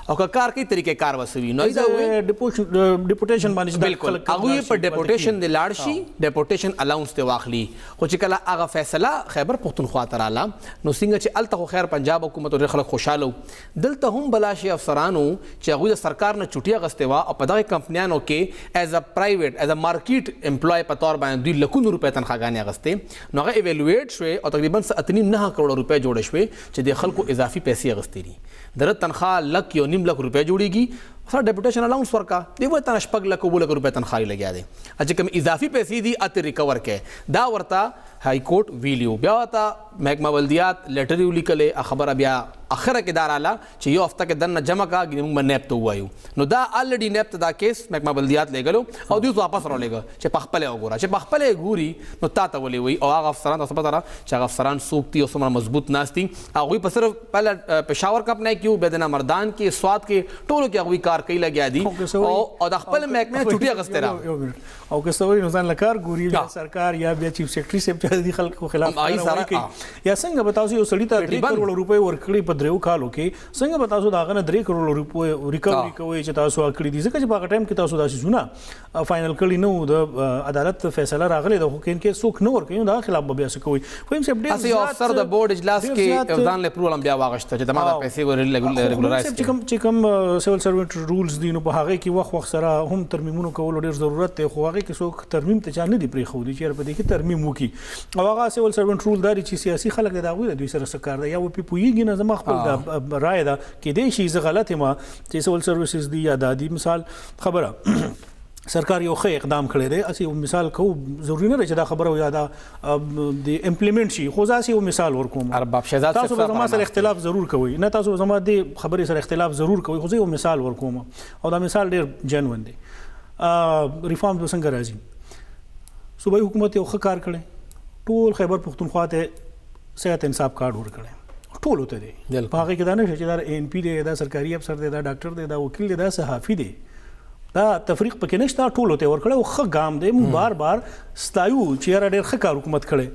او که کار کوي طریقې کار وسوي نو ډیپوټیشن باندې بالکل هغوی په ډیپوټیشن د لاړ شي ډیپوټیشن الاونس ته واخلي خو چې کله هغه فیصله خیبر پښتونخوا ته راله نو څنګه چې هلته خو خیر پنجاب حکومت ډېر خلک خوشحاله وو دلته هم بلا شي افسرانو چې هغوی د سرکار نه چوټي اخیستې وه او په دغې کمپنیانو کې ایز ا پرایویټ ایز ا مارکیټ امپلای په طور باندې دوی لکونو روپۍ تنخواګانې اخیستې نو هغه ایویلویټ شوې او تقریبا 8.9 کروړه روپۍ جوړې شوې چې د خلکو اضافي پیسې اخیستې دي د تنخواه لک یو نیم لک روپۍ جوړېږي سره ډیپوټیشن الاؤنس ورکا دی وای تنه شپږ لک اووه لک روپۍ تنخواهي لګیا دی چې کوم اضافي پیسې دي اته ریکور کې دا ورته های کورټ ویلیو بیا ورته محکمه بلدیات لیټر یې ولیکلې خبره بیا اخره کې دا راله چې یو هفته کې دننه جمع کا موږ به نیب ته ووایو نو دا الریډي نیب ته دا کیس محکمه بلدیات لیږلو او دوی واپس راولېږه چې په خپله وګوره چې په خپله یې ګوري نو تا ته ولې وایي او هغه افسران تاسو پته ده چې هغه افسران څوک دي او څومره مضبوط ناست دي هغوی په صرف پهله پېښور کمپنۍ کې وو بیا د نمردان کې سوات کې ټولو کې هغوی کار کوي لګیا دي او د خپل محکمې چوټي اخیستې را او که څه وایي نو ځان له کار ګوري بیا سرکار یا بیا چیف سیکرټري صاحب چې د خلکو خلاف یا څنګه به تاسو یو سړي ته 3 کروڑ روپۍ ورکړي په 3 کالو کې څنګه به تاسو د هغه نه 3 کروڑ روپۍ ریکوري کوئ چې تاسو کړي دي ځکه چې په هغه ټایم کې تاسو داسې څونه فاینل کړي نه وو د عدالت فیصله راغلی د حکم کې څوک نه ورکوي نو د هغه خلاف به بیا څه کوئ خو هم صاحب ډېر یو افسر د بورډ اجلاس کې یو ځان له پرولم بیا واغشته چې دما د پیسې ریګولرایز چې کوم سیول سروینټ رولز دي نو په هغه کې وخت سره هم ترمیمونو کول ډېر ضرورت دی خو هغه کې څوک ترمیم ته چا نه دي پرېښودي چې په دې کې ترمیم وکړي او هغه سیول سروینټ رول دا دی چې سیاسي خلک د هغوی د دوی سره څه کار دی یا پوهېږي نه زما خپل رایه ده کیدای شي زه غلط یم چې سیول سروسز دي یا دا دي مثال خبره سرکار یو ښه اقدام کړی دی اسې یو مثال کوو ضروري نه دی چې دا خبره یا دا د امپلیمنټ شي خو زه اسې یو مثال ورکوم تاسو به زما سره اختلاف ضرور کوئ نه تاسو زما دې خبرې سره اختلاف ضرور کوئ خو زه یو مثال ورکوم او دا مثال ډېر جنون دی ریفارم به څنګه راځي صوبایي حکومت یو ښه کار کړی ټول خیبر پښتونخوا ته صحت انصاف کارډ ورکړی ټولو ته دی په هغې کې دا نه شي چې دا ANP دی دا سرکاري افسر دی دا ډاکټر دی دا وکیل دی دا صحافي دی دا تفریق پکې نشته ټولو ته ورکړی او ښه ګام دی موږ بار بار ستایو چې یاره ډېر ښه کار حکومت کړی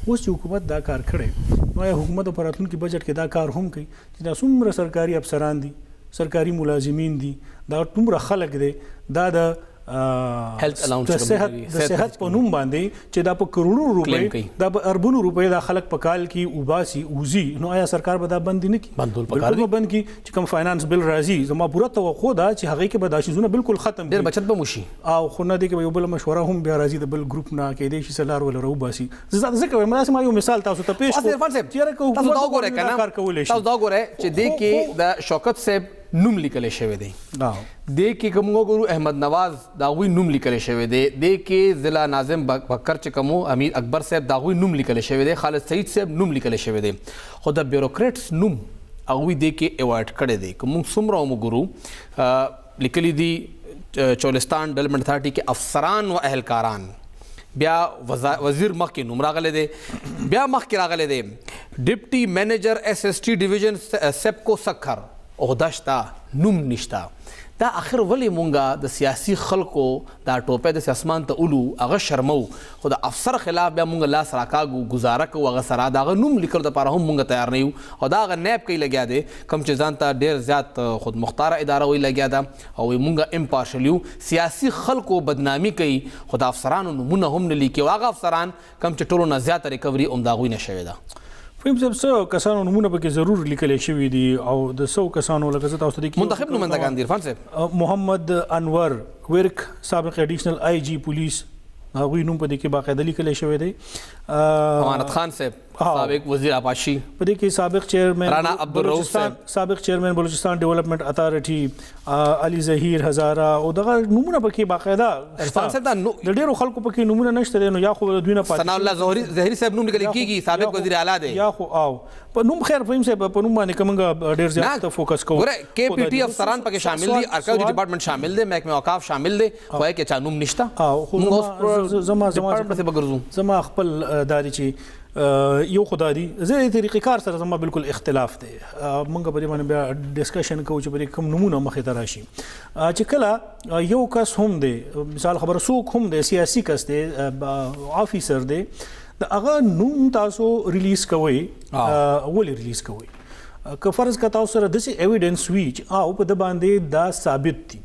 اوس چې حکومت دا کار کړی نو آیا حکومت په راتلونکي بجټ کې دا کار هم کوي چې دا څومره سرکاري افسران دي سرکاري ملازمین دي دا ټومره خلک دی دا د Health allowance د صحت په نوم باندې چې دا په کروڑو روپۍ دا په اربونو روپۍ دا خلک په کال کې وباسي اوزي نو آیا سرکار به دا بند نه کی بندول پکار دی بند کی چې کوم فاینانس بل راځي زما پوره توقع ده چې هغه کې به دا شیزونه بالکل ختم ډیر بچت به مشي او خو نه دی کې یو بل مشوره هم بیا راځي د بل ګروپ نه کې دی چې سلار ول راوباسي زه کوم ما یو مثال تاسو ته پیښ کوم تاسو دا وګورئ کنه تاسو دا وګورئ چې د کې د شوکت صاحب نوم لیکل شوی دی د کې کوم ګورو احمد نواز دا غوي نوم لیکل شوی دی د کې ضلع ناظم بکر چې کوم امیر اکبر صاحب دا غوي نوم لیکل شوی دی خالد سعید صاحب نوم لیکل شوی دی خو د بیوروکریټس نوم هغوی د کې ایوارډ کړی دی کوم څومره وګورو لیکلی دی چولستان ډیولپمنٹ اتھارټي کې افسران او اهلکاران بیا وزیر مخکې نوم راغلی دی بیا مخکې راغلی دی ډپټي منیجر ایس ایس ټي ډیویژن سپکو سکر عہده شته نوم نشته دا اخر ولې مونږه د سیاسي خلکو دا ټوپۍ د اسمان ته اولو هغه شرمو خو د افسر خلاف بیا مونږ لاس راکاږو گزاره کوو هغه سره د هغه نوم لیکلو دپاره هم مونږ تیار نه یو او دا هغه نیب کوي لګیا دی کوم چې ځان ته ډېر زیات خود مختاره اداره وایي لګیا ده او مونږ امپارشل یو سیاسي خلکو بدنامي کوي خو د افسرانو نومونه هم نه لیکي او هغه افسران کوم چې ټولو نه زیاته ریکوري هم د هغوی نه شوې ده فهم صاحب څه کسانو نومونه پکې ضرور لیکل شوي دي او د څو کسانو لکه زه تاسو ته لیکم منتخب نمائندگان دي عرفان صاحب محمد انور ورک سابق ایډیشنل آئی جی پولیس هغوی نوم په دې کې باقاعده لیکل شوی دی امانت خان صاحب سابق وزیر آباشی په دې کې سابق چیئرمین رانا عبدالرؤف صاحب سابق چیئرمین بلوچستان ډیولپمنٹ اتھارټي علي ظهیر هزاره او دغه نومونه پکې باقاعده عرفان صاحب د ډیرو خلکو پکې نومونه نشته نو یا خو دوی نه ثنا الله ظهری صاحب نوم لیکل کیږي سابق وزیر اعلی دی یا خو او په نوم خیر فهم صاحب په نوم باندې کومه ډیر زیات فوکس کوو ګوره کې پی ټی افسران پکې شامل دي ارکاوی ډپارټمنټ شامل دی محکمه اوقاف شامل دی خو کې چا نوم نشته او خو زما خپل داري چې یو خدای دی زه طریقې کار سره زما بالکل اختلاف دی مونږ په دې باندې بیا ډسکشن کوو چې په کوم نمونه مخې ته راشي چې کله یو کس هم دی مثال خبره څوک هم دی سیاسي کس دی افیسر دی د هغه نوم تاسو ریلیز کوئ ولې ریلیز کوئ که فرض که تاسو سره داسې ایویډنس وي چې او په ده باندې دا ثابت دي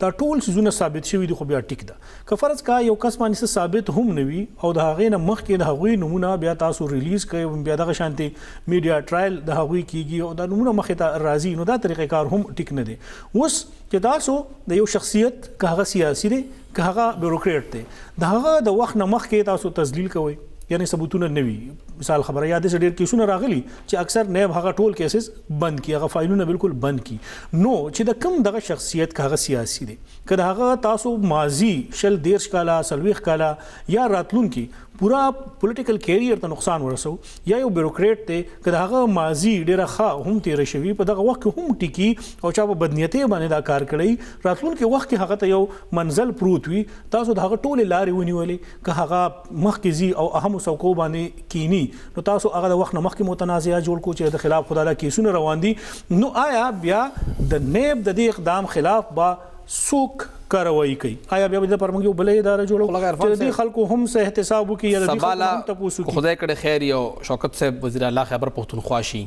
دا ټول څیزونه ثابت شوي دي خو بیا ټیک ده که فرض کا یو کس باندې څه ثابت هم نه وي او د هغې نه مخکې د هغوی نومونه بیا تاسو ریلیز کوئ بیا دغه شانتې میډیا ټرایل د هغوی کیږي او دا نومونه مخې ته راځي نو دا طریقې کار هم ټیک نه دی اوس چې تاسو د یو شخصیت که هغه سیاسي دی که هغه بیوروکریټ دی د هغه د وخت نه مخکې تاسو تذلیل کوئ یعنی ثبوتونه نه وي مثال خبره یا داسې ډېر کیسونه راغلي چې اکثر نیب هغه ټول کیسز بند کړي هغه فایلونه بالکل بند کړي نو چې د کوم دغه شخصیت که هغه سیاسي دی که د هغه تاسو ماضي 40 کاله 40 کاله یا راتلونکي پورا پولیټیکل کیریئر ته نقصان ورسو یا یو بیوروکریټ دی که د هغه ماضي ډېره ښه هم تېره شوي په دغه وخت کې هم ټیکي او چا په بدنیتۍ باندې دا کار کړی راتلونکي وخت کې هغه ته یو منزل پروت وي تاسو د هغه ټولې لارې ونیولې که هغه مخکې ځي او اهمو څوکو باندې کینی نو تاسو هغه د وخت نه مخکې متنازعات جوړ کړو چې د خلاف خدا له کیسونه روان دي نو آیا بیا د نیب د دې اقدام خلاف با څوک کاروایی کوي آیا بیا د پرمنګ یو بلې اداره جوړو چې د خلکو هم سه احتساب وکړي یا د خلکو هم تاسو خدای کړه خیر یو شوکت صاحب وزیر اعلی خیبر پختونخوا شي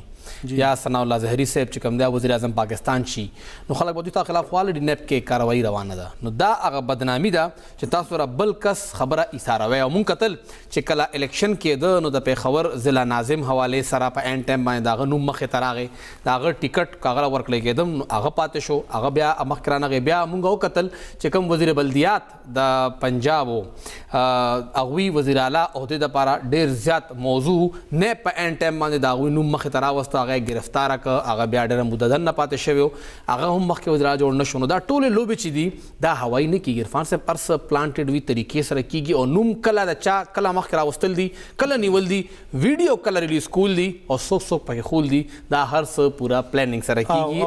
یا ثنا الله ظهری صاحب چې کوم دی وزیر اعظم پاکستان شي نو خلک به دوی خلاف والډ نیب کې کاروایی روانه ده نو دا هغه بدنامي ده چې تاسو را بل کس خبره ایثاروي او مونږ قتل چې کله الیکشن کېده نو د پیښور ضلع ناظم حواله سره په ان ټایم باندې داغه نوم مخې ته راغی داغه ټیکټ کاغره ورکړی کېدم هغه پاتې شو هغه بیا مخکرانه بیا مونږ وکتل چې کوم وزیر بلدیات د پنجاب هغوی وزیر اعلی عہدې دپاره ډېر زیات موضوع نه په ان ټایم باندې د هغوی نوم مخې ته راوسته هغه گرفتاره که هغه بیا ډېره مددن نه پاتې شوی هغه هم مخکې وزیر اعلی جوړ نه شو نو دا ټولې لوبې چې دي دا هوایي نه کېږي عرفان صاحب هر څه پلانټډ وي طریقې سره کېږي او نوم کله د چا کله مخکې راوستل دي کله نیول دي ویډیو کله ریلیز کول دي او څوک پکې خول دي دا هر څه پوره پلانینګ سره کېږي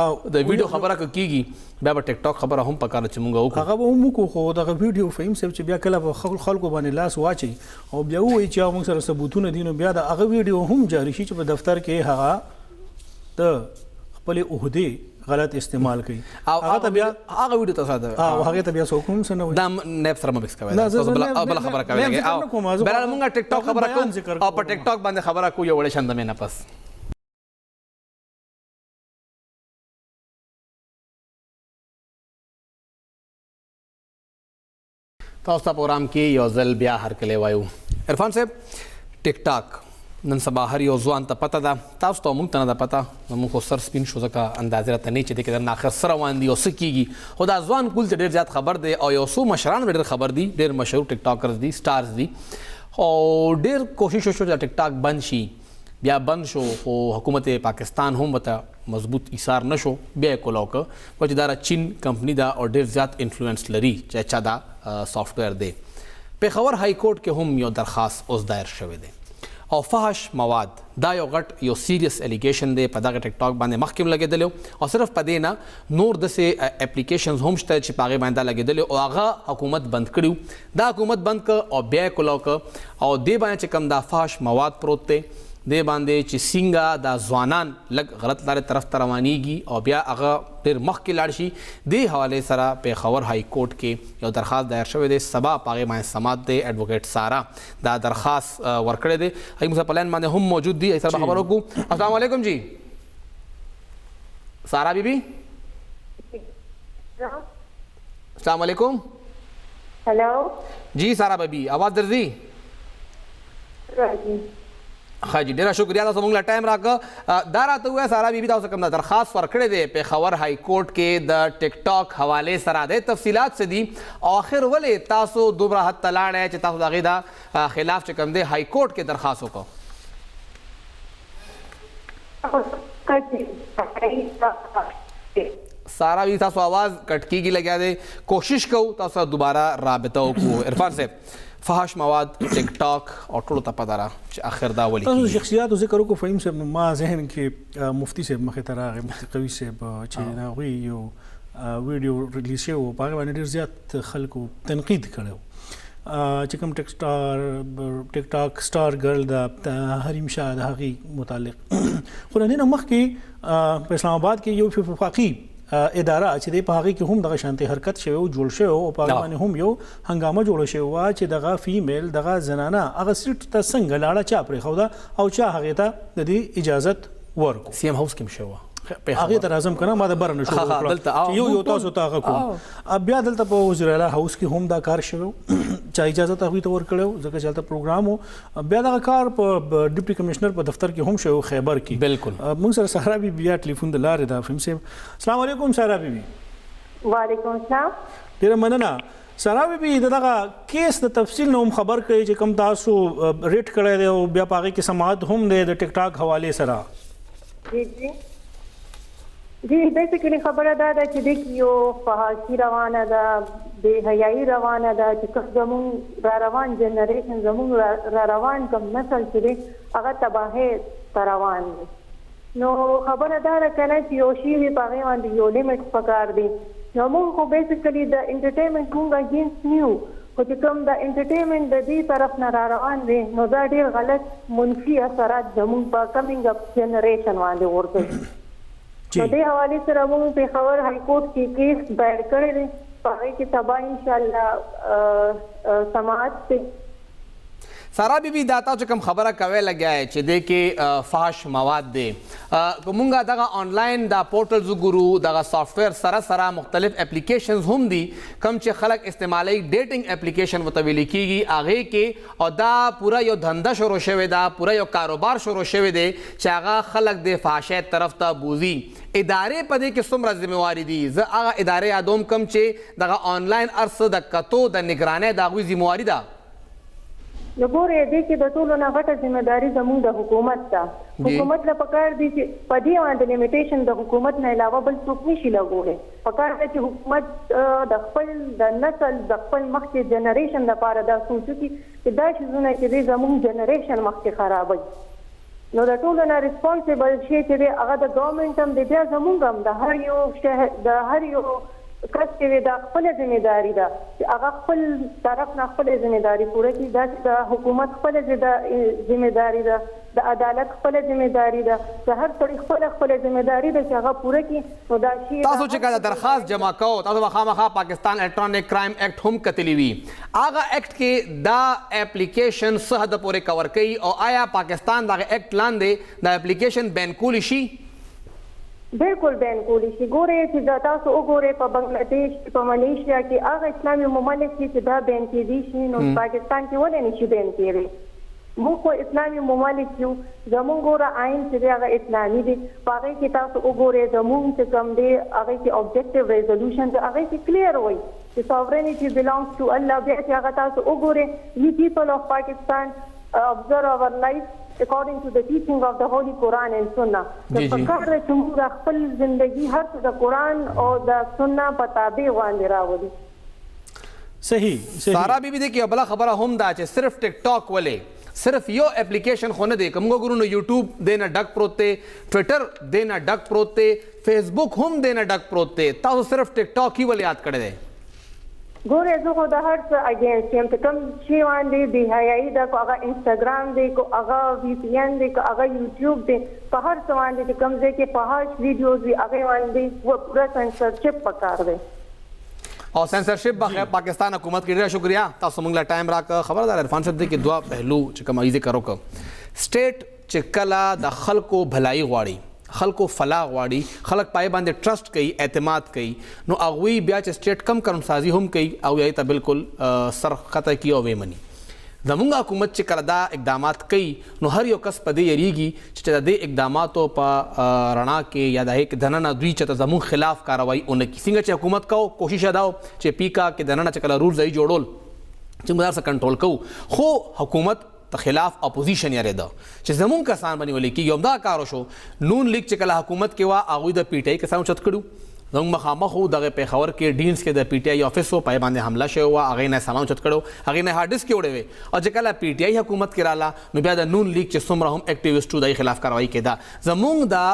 او د ویډیو خبره که کېږي بیا به ټیک ټاک خبره هم پکاره چې مونږ وکړو هغه به هم وکړو خو دغه ویډیو فهم صاحب چې بیا کله په خلکو باندې لاس واچي او بیا ووایي چې موږ سره ثبوتونه دي نو بیا د هغه ویډیو هم جاري شي چې په دفتر کې هغه د خپلې عہدې غلط استعمال کوي هغه بیا هغه ویډیو ته ساده او هغه ته بیا څوک هم څه نه وایي دا نیب سره مکس کوي تاسو بل خبره کوي او بل مونږ ټیک ټاک خبره کوو او په ټیک ټاک باندې خبره کوو یو وړ شاندمه نه پس تاسو ته پروګرام کې یو ځل بیا هرکلی وایو. عرفان صاحب، ټیک ټاک نن سبا هر یو ځوان ته پته ده، تاسو ته موږ ته نه ده پته، زموږ خو سر سپین شو ځکه اندازې راته نه چې دې کې درنه آخر څه روان دي او څه کېږي، خو دا ځوان کول ته ډېر زیات خبر دی او یو څو مشران به ډېر خبر دي، ډېر مشهور ټیک ټاکرز دي، سټارز دي، او ډېر کوشش وشو چې ټیک ټاک بند شي، بیا بند شو، خو حکومت پاکستان هم ورته مضبوط ایثار نشو، بیا یې کولاو که وجه دا چین کمپنی ده او ډېر زیات انفلوئنس لري چې چا دا سافټویر دی. پېښور های کورټ کې هم یو درخواست اوس دایر شوی دی او فحش مواد دا یو غټ یو سیریس الیګیشن دی په دغه ټیک ټاک باندې مخکې هم لګېدلی او صرف په دې نه نور داسې اپلیکیشنز هم شته چې په هغې باندې دا لګېدلی او هغه حکومت بند کړي، دا حکومت بند کړ او بیا یې کولاو کړ او دې باندې چې کوم دا فحش مواد پروت دی دې باندې چې څنګه دا ځوانان لږ غلط لارې طرف ته روانېږي او بیا هغه ډېر مخکې لاړ شي، دې حوالې سره پېښور های کورټ کې یو درخواست دایر شوی دی. سبا په هغې باندې سماعت دی، ایډوکیټ سارا دا درخواست ورکړی دی، هغې موږ سره په لاین باندې هم موجود دي، هغې سره به خبرې وکړو. السلام علیکم جی سارا بی بی. السلام علیکم. ہلو جی سارا بی بی آواز درځي؟ ښه جی ډېره شکریا تاسو موږ له ټایم راکړه. دا راته ووایه سارا بي بي تاسو کوم درخواست ورکړی دی پېښور های کورټ کې د ټیک ټاک حوالې سره د تفصیلات څه دي او آخر ولې تاسو دومره حد ته لاړئ چې تاسو د هغې دا خلاف چې کوم دی های کورټ کې درخواست وکړو؟ سارا بي تاسو آواز کټ کېږي لګیا دی، کوشش کوو تاسو سره دوباره رابطه وکړو. عرفان صاحب، فحش مواد ټیک ټاک او ټولو ته پته ده چې آخر دا ولې تاسو شخصیاتو ذکر وکړو فهیم صاحب، ما ذهن کې مفتي صاحب مخې ته راغی، مفتي قوي صاحب چې د هغوی یو ویډیو ریلیز شوی و، په هغې باندې ډېر زیات خلکو تنقید کړی و چې کوم ټیک ټاک سټار ګرل د حریم شاه د هغې متعلق. خو له دې نه مخکې په اسلام آباد کې یو وفاقي اداره چې دی په هغې کې هم دغه شانتې حرکت شوی و، جوړ شوی و او په هغه باندې هم یو هنګامه جوړه شوې وه چې دغه فیمیل دغه زنانه هغه سیټ ته څنګه لاړه، چا پرېښوده او چا هغې ته د دې اجازت ورکړو. سی ام هاوس کې هم شوی وه، هغې ته راځم که نه، ما د بره نه شروع وکړه چې یو تاسو ته هغه کوم. بیا دلته په وزیر اعلی هاوس کې هم دا کار شوی و، چا اجازت هغوی ته ورکړی و ځکه چې هلته پروګرام و. بیا دغه کار په ډیپټي کمشنر په دفتر کې هم شوی و خیبر کې. بالکل موږ سره سارا بي بیا ټلیفون د لارې ده. فهیم صاحب السلام علیکم. سارا بي بي وعلیکم السلام. ډېره مننه. سارا بي بي دغه کیس د تفصیل نه هم خبر کړئ چې کوم تاسو ریټ کړی دی او بیا په هغې کې سماعت هم دی د ټیک ټاک حوالې سره. جی بیسیکلی خبره دا ده چې دې کې یو فحاشي روانه ده، بې حیایي روانه ده چې کوم زموږ را روان جنریشن، زموږ را روان کوم نسل چې دی هغه تباهۍ ته روان دی. نو خبره دا ده که نه چې یو شي وي په هغې باندې یو لیمټ پکار دی. نو موږ خو بیسیکلی د انټرټینمنټ موږ اګینسټ نه یو، خو چې کوم د انټرټینمنټ د دې طرف نه را روان دی نو دا ډېر غلط منفي اثرات زموږ په کمینګ اپ جنریشن باندې غورځوي. نو دې حوالې سره موږ پېښور های کورټ کې کیس دایر کړی دی، په هغې کې سبا انشاءالله سماعت دی. سارا بی بی دا تاسو کوم خبره کوي لګیا چې دې کې فحش مواد دی، که مونږ دغه آنلاین دا پورټلز وګورو، دغه سافټویر سره سره مختلف اپلیکیشنز هم دي کوم چې خلک استعمالوي، ډیټینګ اپلیکیشن ورته ویل کېږي، هغې کې او دا پوره یو دنده شروع شوې ده، پوره یو کاروبار شروع شوی دی چې هغه خلک د فحاشۍ طرف ته بوځي. ادارې په دې کې څومره ذمهواري دي؟ زه هغه ادارې یادوم کوم چې دغه آنلاین هر څه د کتو د نګرانۍ د هغوی ذمهواري ده. نو ګورې دې کې د ټولو نه غټه ذمهداري زموږ د حکومت ده. حکومت له پکار دي چې په دې باندې لیمیټیشن د حکومت نه علاوه بل څوک نشي لګولی. پکار ده چې حکومت د خپل د نسل د خپل مخکې جنریشن لپاره دا سوچ وکړي چې دا شیزونه چې دی زموږ جنریشن مخکې خرابوي. نو د ټولو نه ریسپانسیبل شی چې دی هغه د ګورنمنټ هم دی، بیا زموږ هم د هر یو شهر د هر یو کس چې وي دا خپله ذمهداري ده چې هغه خپل طرف نه خپله ذمهداري پوره کړي. داسې د حکومت خپله ذمهداري ده، د عدالت خپله ذمهداري ده، د هر سړي خپله ذمهداري ده چې هغه پوره کړي. نو دا شی تاسو چې کله درخواست جمع کوو تاسو به خامخا پاکستان الکترونیک کرائم ایکټ هم کتلی وي. هغه ایکټ کې دا اپلیکیشن څه حد پورې کور کوي او آیا پاکستان دغه ایکټ لاندې د اپلیکیشن بین کولی شي؟ بالکل بین کولی شي. ګورې چې دا تاسو وګورئ په بنگلاديش کې په ملیشیا کې هغه اسلامي ممالک چې دا بین کېدی شي نو پاکستان کې ولې نشي بین کېدی؟ موږ خو اسلامي ممالک یو، زموږ ګوره آئین چې دی هغه اسلامي دی، په هغې کې تاسو وګورئ زموږ چې کوم دی هغې کې اوبجیکټیو ریزولوشن دی هغې کې کلیر وایي چې sovereignty belongs to Allah. بیا چې هغه تاسو وګورئ we people of Pakistan observe our life according to the teaching of the Holy Quran and Sunnah. په کار دی چې موږ خپل زندگی هر څه د قرآن او د سنه په تابع باندې راولي. صحیح. سارا بی بی دی کې بله خبره هم دا چې صرف ټیک ټاک ولې صرف یو اپلیکیشن خو نه دی، کوم ګورو نو یوټیوب دینه ډک پروت دی، ټویټر دینه ډک پروت دی، فیسبوک هم دینه ډک پروت دی، تاسو صرف ټیک ټاک ہی ول یاد کړی دی. ګورې زه خو د هر څه اګینسټ یم، چې کوم شی باندې بې حیایي ده، که هغه انسټاګرام دی، که هغه وی پی این دی، که هغه یوټیوب دی، په هر څه باندې چې کوم ځای کې فحش ویډیوز وي هغې باندې پوره سنسرشپ پکار دی. او سینسرشپ بخیر پاکستان حکومت کې ډېره شکریہ تاسو موږ له ټایم راکړه. خبردار عرفان صاحب دی کې دوه پهلو چې کوم یې ذکر وکړ. سټیټ چې کله د خلکو بھلائی غواړي، خلکو فلاح غواړي، خلک پای باندې ټرسټ کوي، اعتماد کوي، نو هغوی بیا چې سټیټ کم قانونسازي هم کوي او یې ته بالکل سر خطا کوي او ویې مني. زمونږ حکومت چې کله دا اقدامات کوي نو هر یو کس په دې یریږي چې د دې اقداماتو په رڼا کې یا د هغې کې دننه دوی چې ته زمونږ خلاف کاروایي ونه کړي. څنګه چې حکومت کو کوشش ادا چې پیکا کې دننه چې کله رولز یې جوړول چې موږ څه کنټرول کوو، خو حکومت ته خلاف اپوزیشن یې ده چې زمونږ کسان باندې ولې کېږي. همدا کار وشو نون لیگ چې کله حکومت کې وه هغوی د پی ټی آی کسان اوچت کړو، زموږ مخامخ وو دغه پېښور کې ډینس کې د پی ټی آی آفس و پای باندې حمله شوې وه، هغې نه سامان اوچت کړو، هغې نه هارډ ډسک وړې وې. او چې کله پی ټی آی حکومت کې راله نو بیا د نون لیگ چې څومره هم اکټیویسټو د خلاف کاروايي کېده. زمونږ دا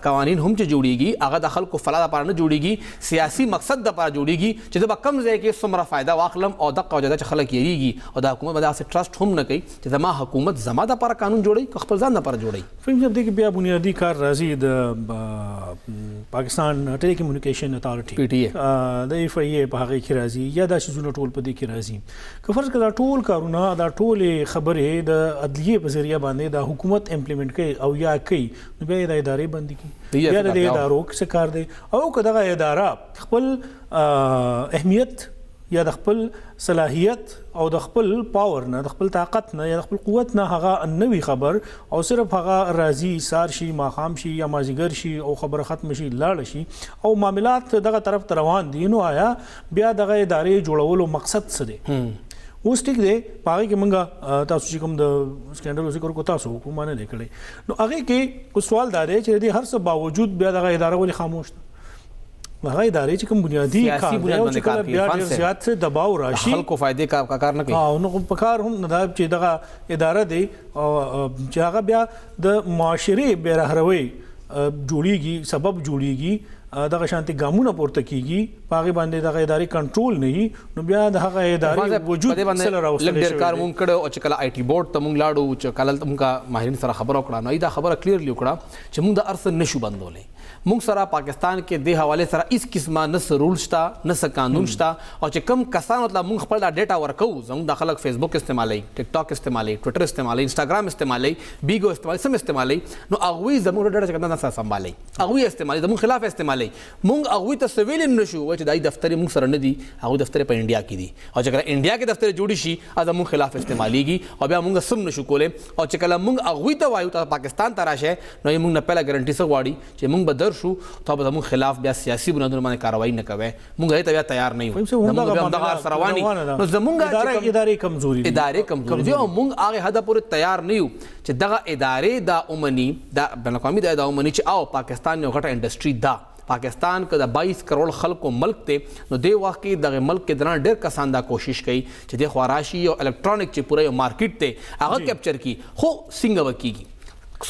قوانین هم چې جوړیږي هغه د خلکو فلاح لپاره نه جوړیږي، سیاسي مقصد دپاره جوړیږي چې زه به کم ځای کې څومره فایده واخلم او دقه وجه ده چې خلک یریږي او د حکومت باندې هسې ټرسټ هم نه کوي چې زما حکومت زما دپاره قانون جوړوي که خپل ځان دپاره جوړوي. فهم صاحب دی کې بیا بنیادي کار راځي د پاکستان ټیلی کمیونیکیشن اتھارټي د ایف ای اے په هغې کې راځي یا دا شیزونه ټول په دې کې راځي. که فرض کړه دا ټول کارونه دا ټولې خبرې د عدلیې په ذریعه باندې د حکومت امپلیمنټ کوي او یا کوي نو بیا یې د ادارې بندي کوي، بیا د دې ادارو څه کار دی. او که دغه اداره خپل اهمیت یا د خپل صلاحیت او د خپل پاور نه د خپل طاقت نه یا د خپل قوت نه هغه نوی خبر او صرف هغه راځي سار شي ماښام شي یا مازیګر شي او خبره ختم شي لاړه شي او معاملات دغه طرف ته روان دي، نو آیا بیا دغه ادارې جوړولو مقصد څه دی؟ اوس ټیک دی په هغې کې موږ تاسو چې کوم د سکینډل ذکر کو تاسو حکومت نه دی کړی، نو هغې کې سوال دا دی چې د هر څه باوجود بیا دغه اداره ولې خاموش ده؟ هغه ادارې چې کوم بنیادي کار دی او چې کله بیا ډېر زیات دباو راشي خلکو فایدې کار نه کوي نو په کار هم نه ده چې دغه اداره دی چې هغه بیا د معاشرې بې رهروۍ جوړیږي، سبب جوړیږي، دغه شانتي ګامونه پورته کیږي، په هغې باندې دغه ادارې کنټرول نه وي، نو بیا د هغه ادارې وجود څه راوستلی لږ ډېر کار مونږ کړی او چې کله آی ټي بورډ ته مونږ لاړو چې کله مونږ ماهرین سره خبره وکړه نو دا خبره کلیرلی وکړه چې مونږ د هر څه نشو بندولی. مونږ سره پاکستان کې دې حوالې سره هېڅ قسمه نه څه رول شته نه څه قانون شته او چې کوم کسانو ته مونږ خپل دا ډیټا ورکوو، زموږ دا خلک فیسبوک استعمالوي، ټیک ټاک استعمالوي، ټویټر استعمالوي، انسټاګرام استعمالوي، بیګو استعمالوي، سم استعمالوي، نو هغوی زموږ ډیټا چې کوم نه سمبالوي، هغوی استعمالوي، زموږ خلاف استعمالوي. مونږ هغوی ته څه ویلی نه شو چې دا دفتر مونږ سره نه دي، هغوی دفتر په انډیا کې دي او چې کله انډیا کې دفتر جوړ شي زموږ خلاف استعمالېږي او بیا مونږ سم نشو کولی. او چې کله مونږ هغوی ته وایو ته پاکستان ته راشئ نو یې مونږ نه پهله ګارنټي څه غواړي چې مونږ به در شو ته به زموږ خلاف بیا سیاسي بنیادونو باندې کاروایي نه کوئ، مونږ هغې ته بیا تیار نه یو، زموږ بیا همدغه هر سره رواني. نو زمونږ ادارې کمزوري دي او مونږ هغې حده پورې تیار نه یو چې دغه ادارې دا ومني، دا بین الاقوامي دا ومني چې او پاکستان یو غټه انډسټري ده. پاکستان که د 22 کروڑ خلکو ملک دی نو دې وخت کې دغه ملک کې دننه ډېر کسان دا کوشش کوي چې دې خوا راشي او الکټرانیک چې پوره یو مارکیټ دی هغه کیپچر کړي، خو څنګه به کېږي؟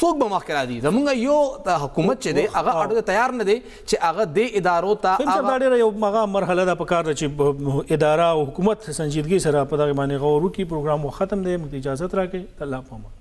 څوک به مخکې راځي؟ زمونږ یو د حکومت چې دی هغه اړو ته تیار نه دی چې هغه دې ادارو ته دا ډېره یو هغه مرحله ده په کار ده چې اداره او حکومت سنجیدګۍ سره په دغې باندې غور وکړي. پروګرام ختم دی، موږ ته اجازت راکړئ. الله پامان.